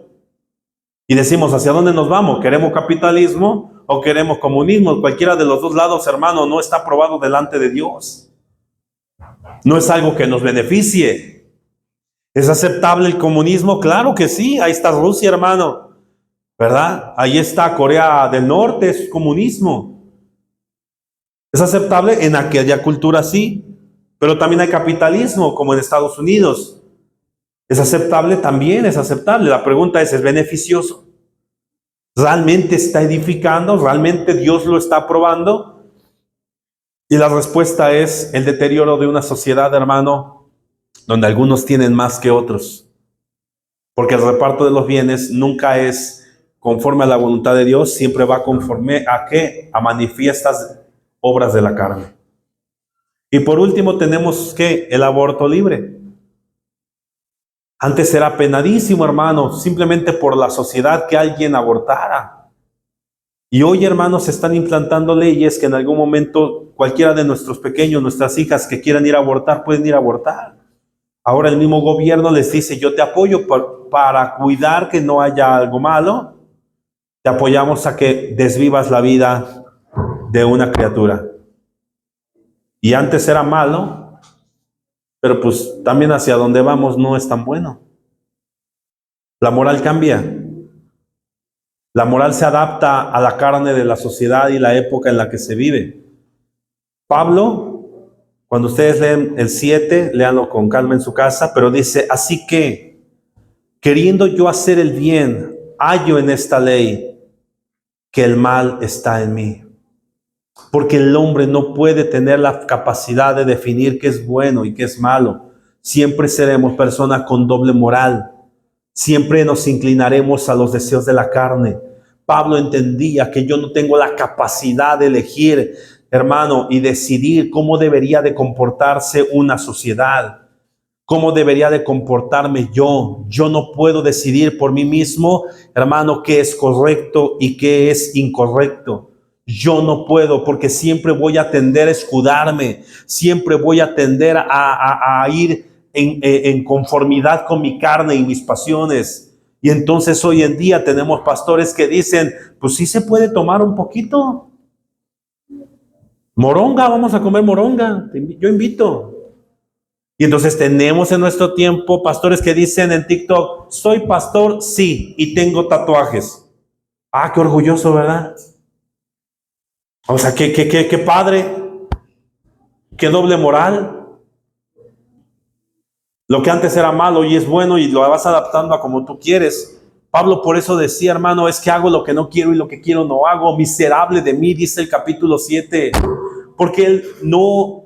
Y decimos, ¿hacia dónde nos vamos? ¿Queremos capitalismo o queremos comunismo? Cualquiera de los dos lados, hermano, no está aprobado delante de Dios. No es algo que nos beneficie. ¿Es aceptable el comunismo? Claro que sí. Ahí está Rusia, hermano, ¿verdad? Ahí está Corea del Norte, es comunismo. ¿Es aceptable? En aquella cultura sí. Pero también hay capitalismo, como en Estados Unidos. ¿Es aceptable? También es aceptable. La pregunta ¿es beneficioso? ¿Realmente está edificando? ¿Realmente Dios lo está aprobando? Y la respuesta es el deterioro de una sociedad, hermano, donde algunos tienen más que otros. Porque el reparto de los bienes nunca es conforme a la voluntad de Dios, siempre va conforme a ¿qué? A manifiestas obras de la carne. Y por último tenemos ¿qué? El aborto libre. Antes era penadísimo, hermano, simplemente por la sociedad que alguien abortara. Y hoy, hermanos, se están implantando leyes que en algún momento cualquiera de nuestros pequeños, nuestras hijas que quieran ir a abortar, pueden ir a abortar. Ahora el mismo gobierno les dice, yo te apoyo para cuidar que no haya algo malo. Te apoyamos a que desvivas la vida de una criatura. Y antes era malo, pero pues también hacia donde vamos no es tan bueno. La moral cambia. La moral se adapta a la carne de la sociedad y la época en la que se vive. Pablo, cuando ustedes leen el 7, léanlo con calma en su casa, pero dice, así que, queriendo yo hacer el bien, hallo en esta ley que el mal está en mí. Porque el hombre no puede tener la capacidad de definir qué es bueno y qué es malo. Siempre seremos personas con doble moral. Siempre nos inclinaremos a los deseos de la carne. Pablo entendía que yo no tengo la capacidad de elegir, hermano, y decidir cómo debería de comportarse una sociedad. ¿Cómo debería de comportarme yo? Yo no puedo decidir por mí mismo, hermano, qué es correcto y qué es incorrecto. Yo no puedo, porque siempre voy a tender a escudarme, siempre voy a tender a ir en conformidad con mi carne y mis pasiones. Y entonces hoy en día tenemos pastores que dicen, pues sí se puede tomar un poquito. Moronga, vamos a comer moronga, yo invito. Y entonces tenemos en nuestro tiempo pastores que dicen en TikTok, soy pastor, sí, y tengo tatuajes. Ah, qué orgulloso, ¿verdad? O sea, qué padre, qué doble moral. Lo que antes era malo hoy es bueno y lo vas adaptando a como tú quieres. Pablo por eso decía, hermano, es que hago lo que no quiero y lo que quiero no hago. Miserable de mí, dice el capítulo 7. Porque él no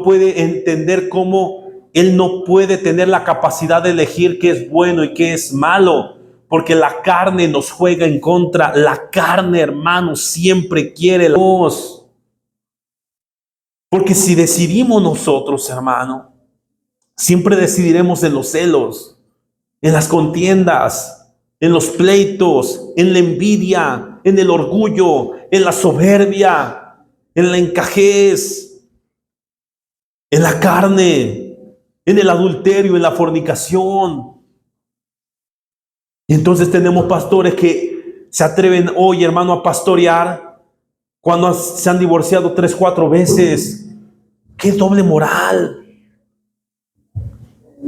puede entender cómo él no puede tener la capacidad de elegir qué es bueno y qué es malo. Porque la carne nos juega en contra. La carne, hermano, siempre quiere la voz. Porque si decidimos nosotros, hermano, siempre decidiremos en los celos, en las contiendas, en los pleitos, en la envidia, en el orgullo, en la soberbia, en la encajez, en la carne, en el adulterio, en la fornicación. Y entonces tenemos pastores que se atreven hoy, hermano, a pastorear cuando se han divorciado 3, 4 veces. ¡Qué doble moral!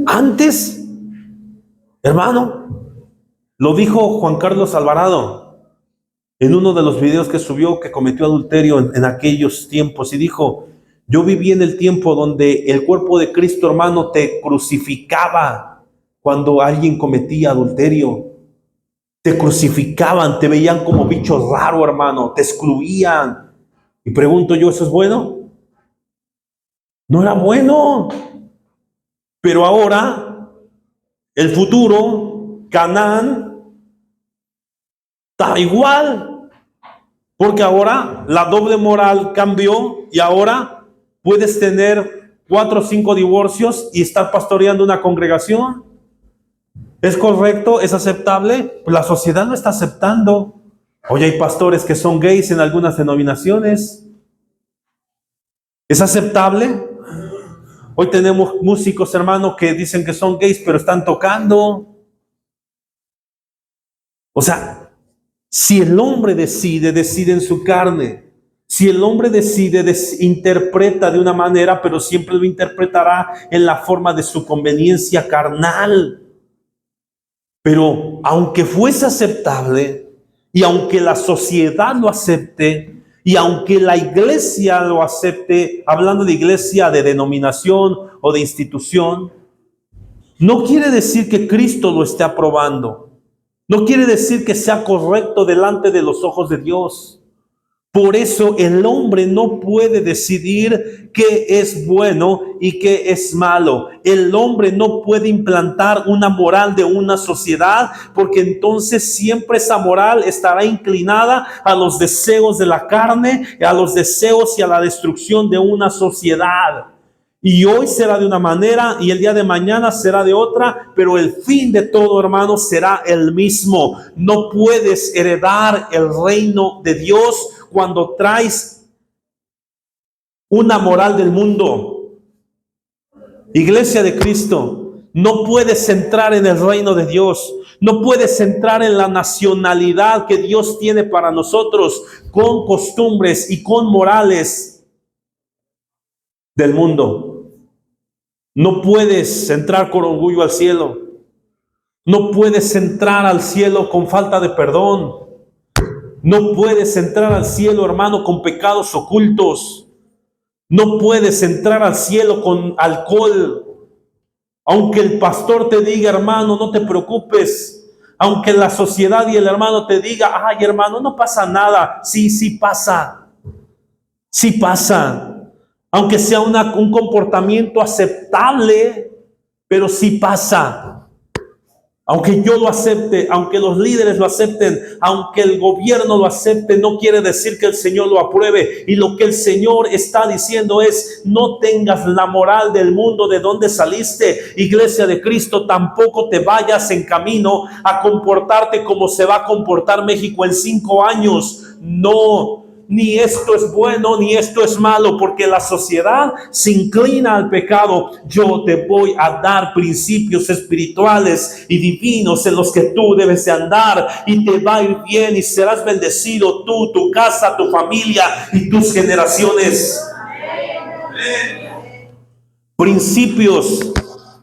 Antes, hermano, lo dijo Juan Carlos Alvarado en uno de los videos que subió, que cometió adulterio en aquellos tiempos, y dijo, yo viví en el tiempo donde el cuerpo de Cristo, hermano, te crucificaba cuando alguien cometía adulterio. Te crucificaban, te veían como bicho raro, hermano, te excluían. Y pregunto yo, ¿eso es bueno? No era bueno. Pero ahora, el futuro, Canaán, está igual. Porque ahora la doble moral cambió y ahora puedes tener 4 o 5 divorcios y estar pastoreando una congregación. ¿Es correcto? ¿Es aceptable? Pues la sociedad lo está aceptando. Hoy hay pastores que son gays en algunas denominaciones. ¿Es aceptable? Hoy tenemos músicos, hermanos, que dicen que son gays, pero están tocando. O sea, si el hombre decide en su carne. Si el hombre decide, interpreta de una manera, pero siempre lo interpretará en la forma de su conveniencia carnal. Pero aunque fuese aceptable, y aunque la sociedad lo acepte, y aunque la iglesia lo acepte, hablando de iglesia de denominación o de institución, no quiere decir que Cristo lo esté aprobando. No quiere decir que sea correcto delante de los ojos de Dios. Por eso el hombre no puede decidir qué es bueno y qué es malo. El hombre no puede implantar una moral de una sociedad, porque entonces siempre esa moral estará inclinada a los deseos de la carne, a los deseos y a la destrucción de una sociedad. Y hoy será de una manera y el día de mañana será de otra, pero el fin de todo, hermano, será el mismo. No puedes heredar el reino de Dios cuando traes una moral del mundo. Iglesia de Cristo, no puedes entrar en el reino de Dios. No puedes entrar en la nacionalidad que Dios tiene para nosotros con costumbres y con morales del mundo. No puedes entrar con orgullo al cielo. No puedes entrar al cielo con falta de perdón. No puedes entrar al cielo, hermano, con pecados ocultos. No puedes entrar al cielo con alcohol. Aunque el pastor te diga, hermano, no te preocupes. Aunque la sociedad y el hermano te diga, ay, hermano, no pasa nada. Sí, sí pasa. Sí pasa. Aunque sea un comportamiento aceptable, pero sí pasa. Aunque yo lo acepte, aunque los líderes lo acepten, aunque el gobierno lo acepte, no quiere decir que el Señor lo apruebe. Y lo que el Señor está diciendo es, no tengas la moral del mundo de donde saliste, Iglesia de Cristo. Tampoco te vayas en camino a comportarte como se va a comportar México en 5 años. No. Ni esto es bueno, ni esto es malo, porque la sociedad se inclina al pecado. Yo te voy a dar principios espirituales y divinos en los que tú debes de andar, y te va a ir bien y serás bendecido tú, tu casa, tu familia y tus generaciones. Principios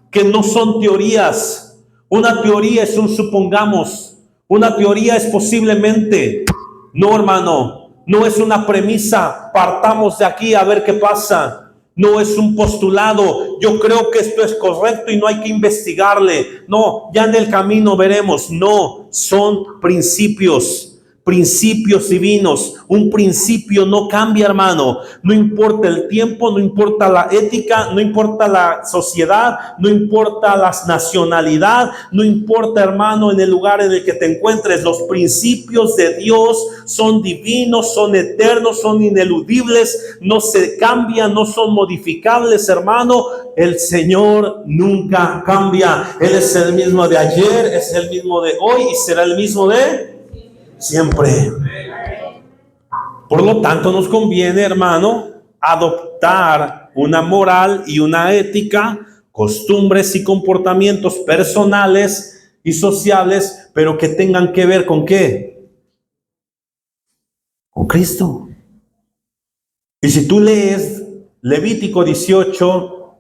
que no son teorías. Una teoría es un supongamos. Una teoría es posiblemente. No, hermano. No es una premisa, partamos de aquí a ver qué pasa. No es un postulado, yo creo que esto es correcto y no hay que investigarle. No, ya en el camino veremos. No, son principios. Principios divinos. Un principio no cambia, hermano. No importa el tiempo, no importa la ética, no importa la sociedad, no importa la nacionalidad, no importa, hermano, en el lugar en el que te encuentres. Los principios de Dios son divinos, son eternos, son ineludibles, no se cambian, no son modificables, hermano. El Señor nunca cambia. Él es el mismo de ayer, es el mismo de hoy y será el mismo de siempre. Por lo tanto, nos conviene, hermano, adoptar una moral y una ética, costumbres y comportamientos personales y sociales, pero que tengan que ver ¿con qué? Con Cristo. Y si tú lees Levítico 18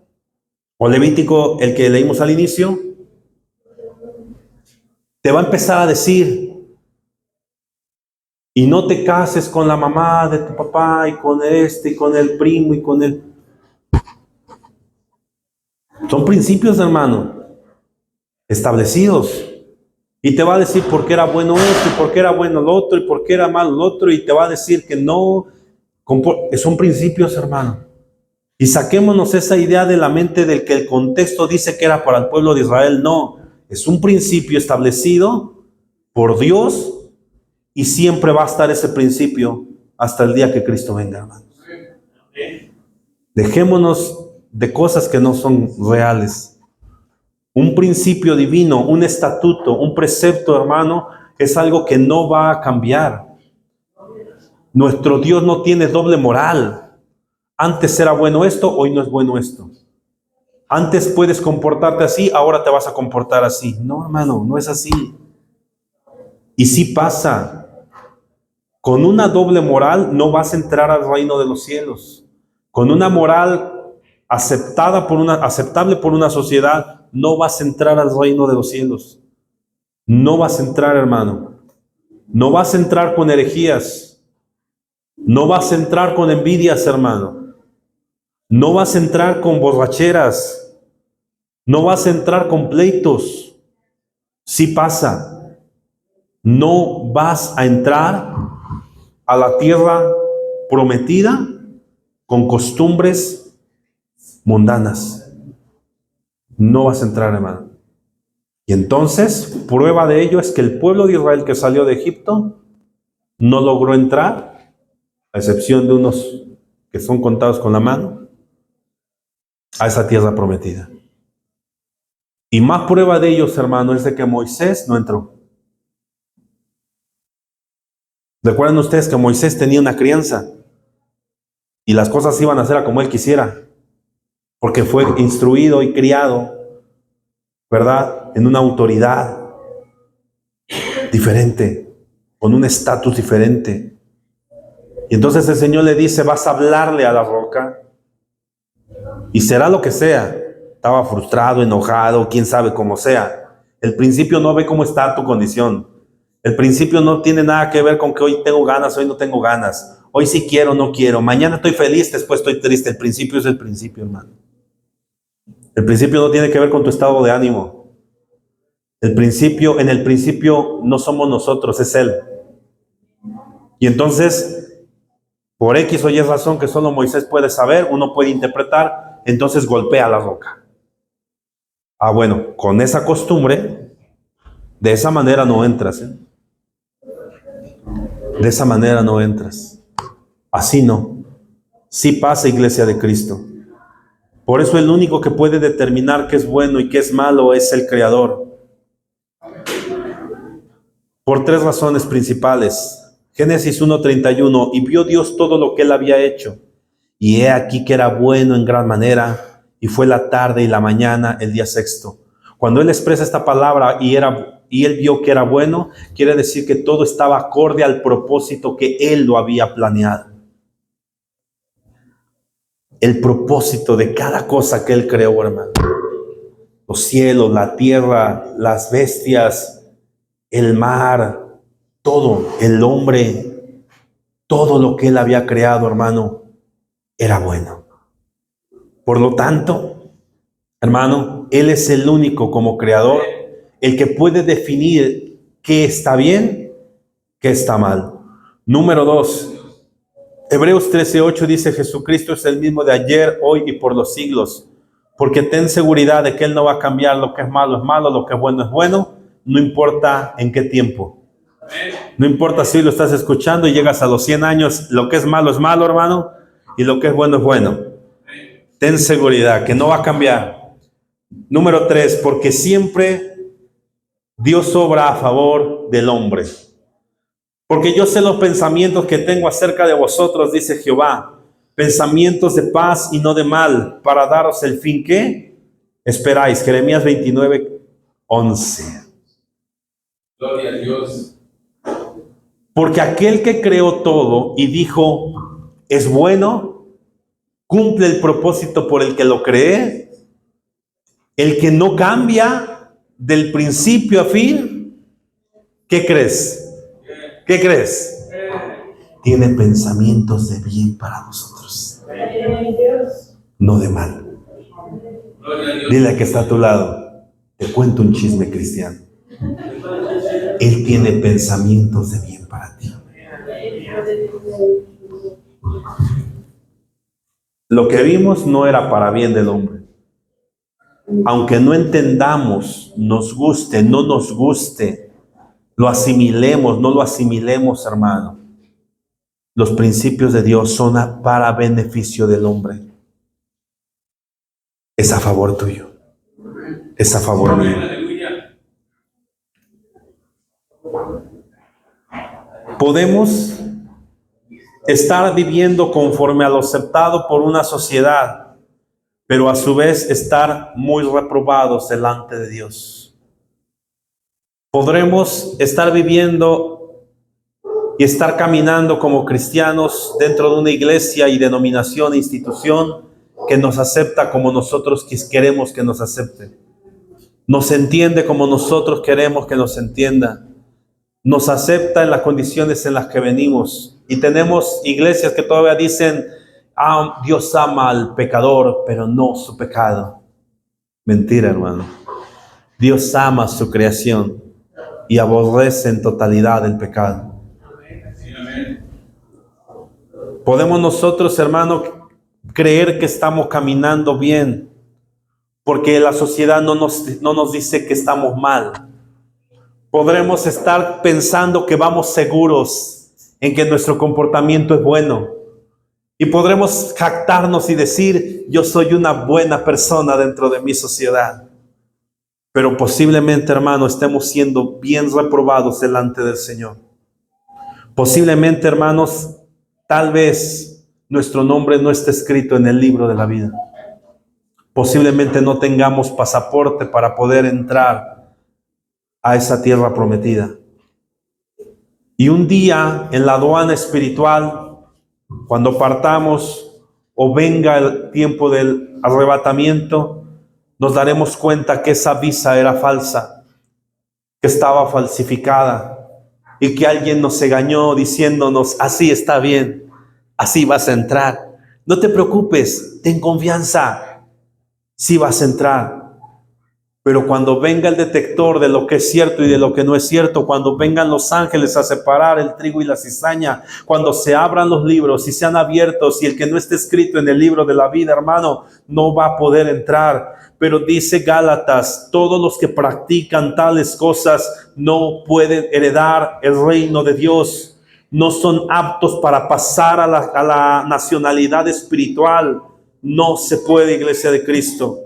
o Levítico, el que leímos al inicio, te va a empezar a decir: y no te cases con la mamá de tu papá y con este y con el primo y con el... Son principios, hermano, establecidos. Y te va a decir por qué era bueno esto y por qué era bueno lo otro y por qué era malo lo otro, y te va a decir que no. Son principios, hermano. Y saquémonos esa idea de la mente del que el contexto dice que era para el pueblo de Israel. No, es un principio establecido por Dios. Y siempre va a estar ese principio hasta el día que Cristo venga, hermanos. Dejémonos de cosas que no son reales. Un principio divino, un estatuto, un precepto, hermano, es algo que no va a cambiar. Nuestro Dios no tiene doble moral. Antes era bueno esto, hoy no es bueno esto. Antes puedes comportarte así, ahora te vas a comportar así. No, hermano, no es así. Y sí pasa. Con una doble moral no vas a entrar al reino de los cielos. Con una moral aceptable por una sociedad, no vas a entrar al reino de los cielos. No vas a entrar, hermano. No vas a entrar con herejías. No vas a entrar con envidias, hermano. No vas a entrar con borracheras. No vas a entrar con pleitos. Sí pasa. no vas a entrar a la tierra prometida con costumbres mundanas. No vas a entrar, hermano. Y entonces, prueba de ello es que el pueblo de Israel que salió de Egipto no logró entrar, a excepción de unos que son contados con la mano, a esa tierra prometida. Y más prueba de ellos, hermano, es de que Moisés no entró. Recuerden ustedes que Moisés tenía una crianza y las cosas iban a ser como él quisiera, porque fue instruido y criado, ¿verdad?, en una autoridad diferente, con un estatus diferente. Y entonces el Señor le dice, vas a hablarle a la roca y será lo que sea. Estaba frustrado, enojado, quién sabe cómo sea. El principio no ve cómo está tu condición. El principio no tiene nada que ver con que hoy tengo ganas, hoy no tengo ganas. Hoy sí quiero, no quiero. Mañana estoy feliz, después estoy triste. El principio es el principio, hermano. El principio no tiene que ver con tu estado de ánimo. En el principio no somos nosotros, es Él. Y entonces, por X o Y razón que solo Moisés puede saber, uno puede interpretar, entonces golpea la roca. Ah, bueno, con esa costumbre, de esa manera no entras, ¿eh? De esa manera no entras. Así no. Sí pasa, iglesia de Cristo. Por eso el único que puede determinar qué es bueno y qué es malo es el Creador. Por tres razones principales. Génesis 1:31, y vio Dios todo lo que él había hecho, y he aquí que era bueno en gran manera, y fue la tarde y la mañana el día sexto. Cuando él expresa esta palabra y él vio que era bueno, quiere decir que todo estaba acorde al propósito que él lo había planeado. El propósito de cada cosa que él creó, hermano. Los cielos, la tierra, las bestias, el mar, todo, el hombre, todo lo que él había creado, hermano, era bueno. Por lo tanto, hermano, él es el único como creador, el que puede definir qué está bien, qué está mal. Número 2, Hebreos 13:8 dice, Jesucristo es el mismo de ayer, hoy y por los siglos. Porque ten seguridad de que Él no va a cambiar. Lo que es malo, lo que es bueno, no importa en qué tiempo. No importa si lo estás escuchando y llegas a los 100 años, lo que es malo, hermano, y lo que es bueno. Ten seguridad que no va a cambiar. Número 3, porque siempre Dios obra a favor del hombre. Porque yo sé los pensamientos que tengo acerca de vosotros, dice Jehová, pensamientos de paz y no de mal, para daros el fin que esperáis. Jeremías 29:11. Gloria a Dios. Porque aquel que creó todo y dijo, es bueno, cumple el propósito por el que lo creé. El que no cambia del principio a fin, ¿qué crees? ¿Qué crees? Tiene pensamientos de bien para nosotros, no de mal. Dile al que está a tu lado, te cuento un chisme cristiano. Él tiene pensamientos de bien para ti. Lo que vimos no era para bien del hombre. Aunque no entendamos, nos guste, no nos guste, lo asimilemos, no lo asimilemos, hermano. Los principios de Dios son para beneficio del hombre. Es a favor tuyo. Es a favor mío. Podemos estar viviendo conforme a lo aceptado por una sociedad, pero a su vez estar muy reprobados delante de Dios. Podremos estar viviendo y estar caminando como cristianos dentro de una iglesia y denominación, institución que nos acepta como nosotros queremos que nos acepte. Nos entiende como nosotros queremos que nos entienda. Nos acepta en las condiciones en las que venimos. Y tenemos iglesias que todavía dicen, Dios ama al pecador, pero no su pecado. Mentira, hermano. Dios ama su creación. y aborrece en totalidad el pecado. Podemos nosotros, hermano, creer que estamos caminando bien, porque la sociedad no nos dice que estamos mal. Podremos estar pensando que vamos seguros en que nuestro comportamiento es bueno. Y podremos jactarnos y decir, yo soy una buena persona dentro de mi sociedad. Pero posiblemente, hermano, estemos siendo bien reprobados delante del Señor. Posiblemente, hermanos, tal vez nuestro nombre no esté escrito en el libro de la vida. Posiblemente no tengamos pasaporte para poder entrar a esa tierra prometida. Y un día en la aduana espiritual, cuando partamos o venga el tiempo del arrebatamiento, nos daremos cuenta que esa visa era falsa, que estaba falsificada y que alguien nos engañó diciéndonos, así está bien, así vas a entrar. No te preocupes, ten confianza, sí vas a entrar. Pero cuando venga el detector de lo que es cierto y de lo que no es cierto, cuando vengan los ángeles a separar el trigo y la cizaña, cuando se abran los libros y sean abiertos y el que no esté escrito en el libro de la vida, hermano, no va a poder entrar. Pero dice Gálatas, todos los que practican tales cosas no pueden heredar el reino de Dios. No son aptos para pasar a la nacionalidad espiritual. No se puede, iglesia de Cristo.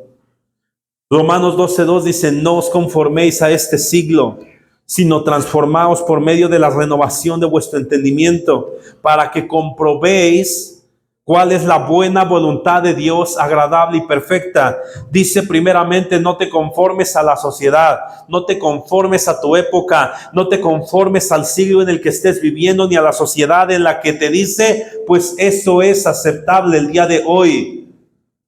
Romanos 12:2 dice, no os conforméis a este siglo, sino transformaos por medio de la renovación de vuestro entendimiento, para que comprobéis cuál es la buena voluntad de Dios, agradable y perfecta. Dice primeramente, no te conformes a la sociedad, no te conformes a tu época, no te conformes al siglo en el que estés viviendo, ni a la sociedad en la que te dice, pues eso es aceptable el día de hoy.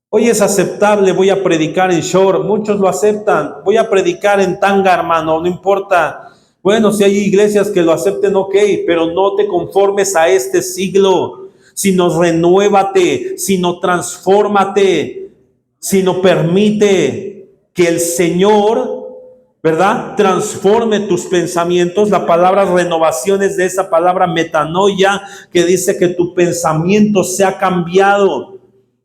Hoy es aceptable, voy a predicar en short, muchos lo aceptan, voy a predicar en tanga, hermano, no importa. Bueno, si hay iglesias que lo acepten, ok, pero no te conformes a este siglo, sino renuévate, sino transfórmate, sino permite que el Señor, ¿verdad?, transforme tus pensamientos. La palabra renovación es de esa palabra metanoia, que dice que tu pensamiento sea cambiado.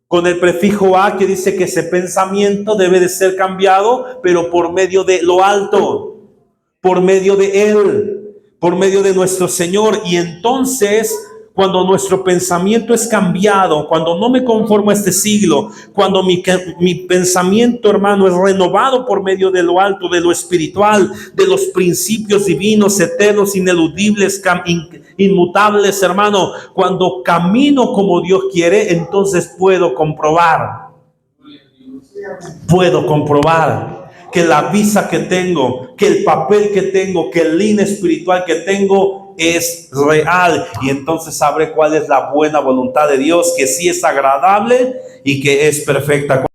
Con el prefijo a, que dice que ese pensamiento debe de ser cambiado, pero por medio de lo alto, por medio de Él, por medio de nuestro Señor. Y entonces, cuando nuestro pensamiento es cambiado, cuando no me conformo a este siglo, cuando mi pensamiento, hermano, es renovado por medio de lo alto, de lo espiritual, de los principios divinos, eternos, ineludibles, inmutables, hermano, cuando camino como Dios quiere, entonces puedo comprobar que la visa que tengo, que el papel que tengo, que el línea espiritual que tengo es real. Y entonces sabré cuál es la buena voluntad de Dios, que sí es agradable y que es perfecta.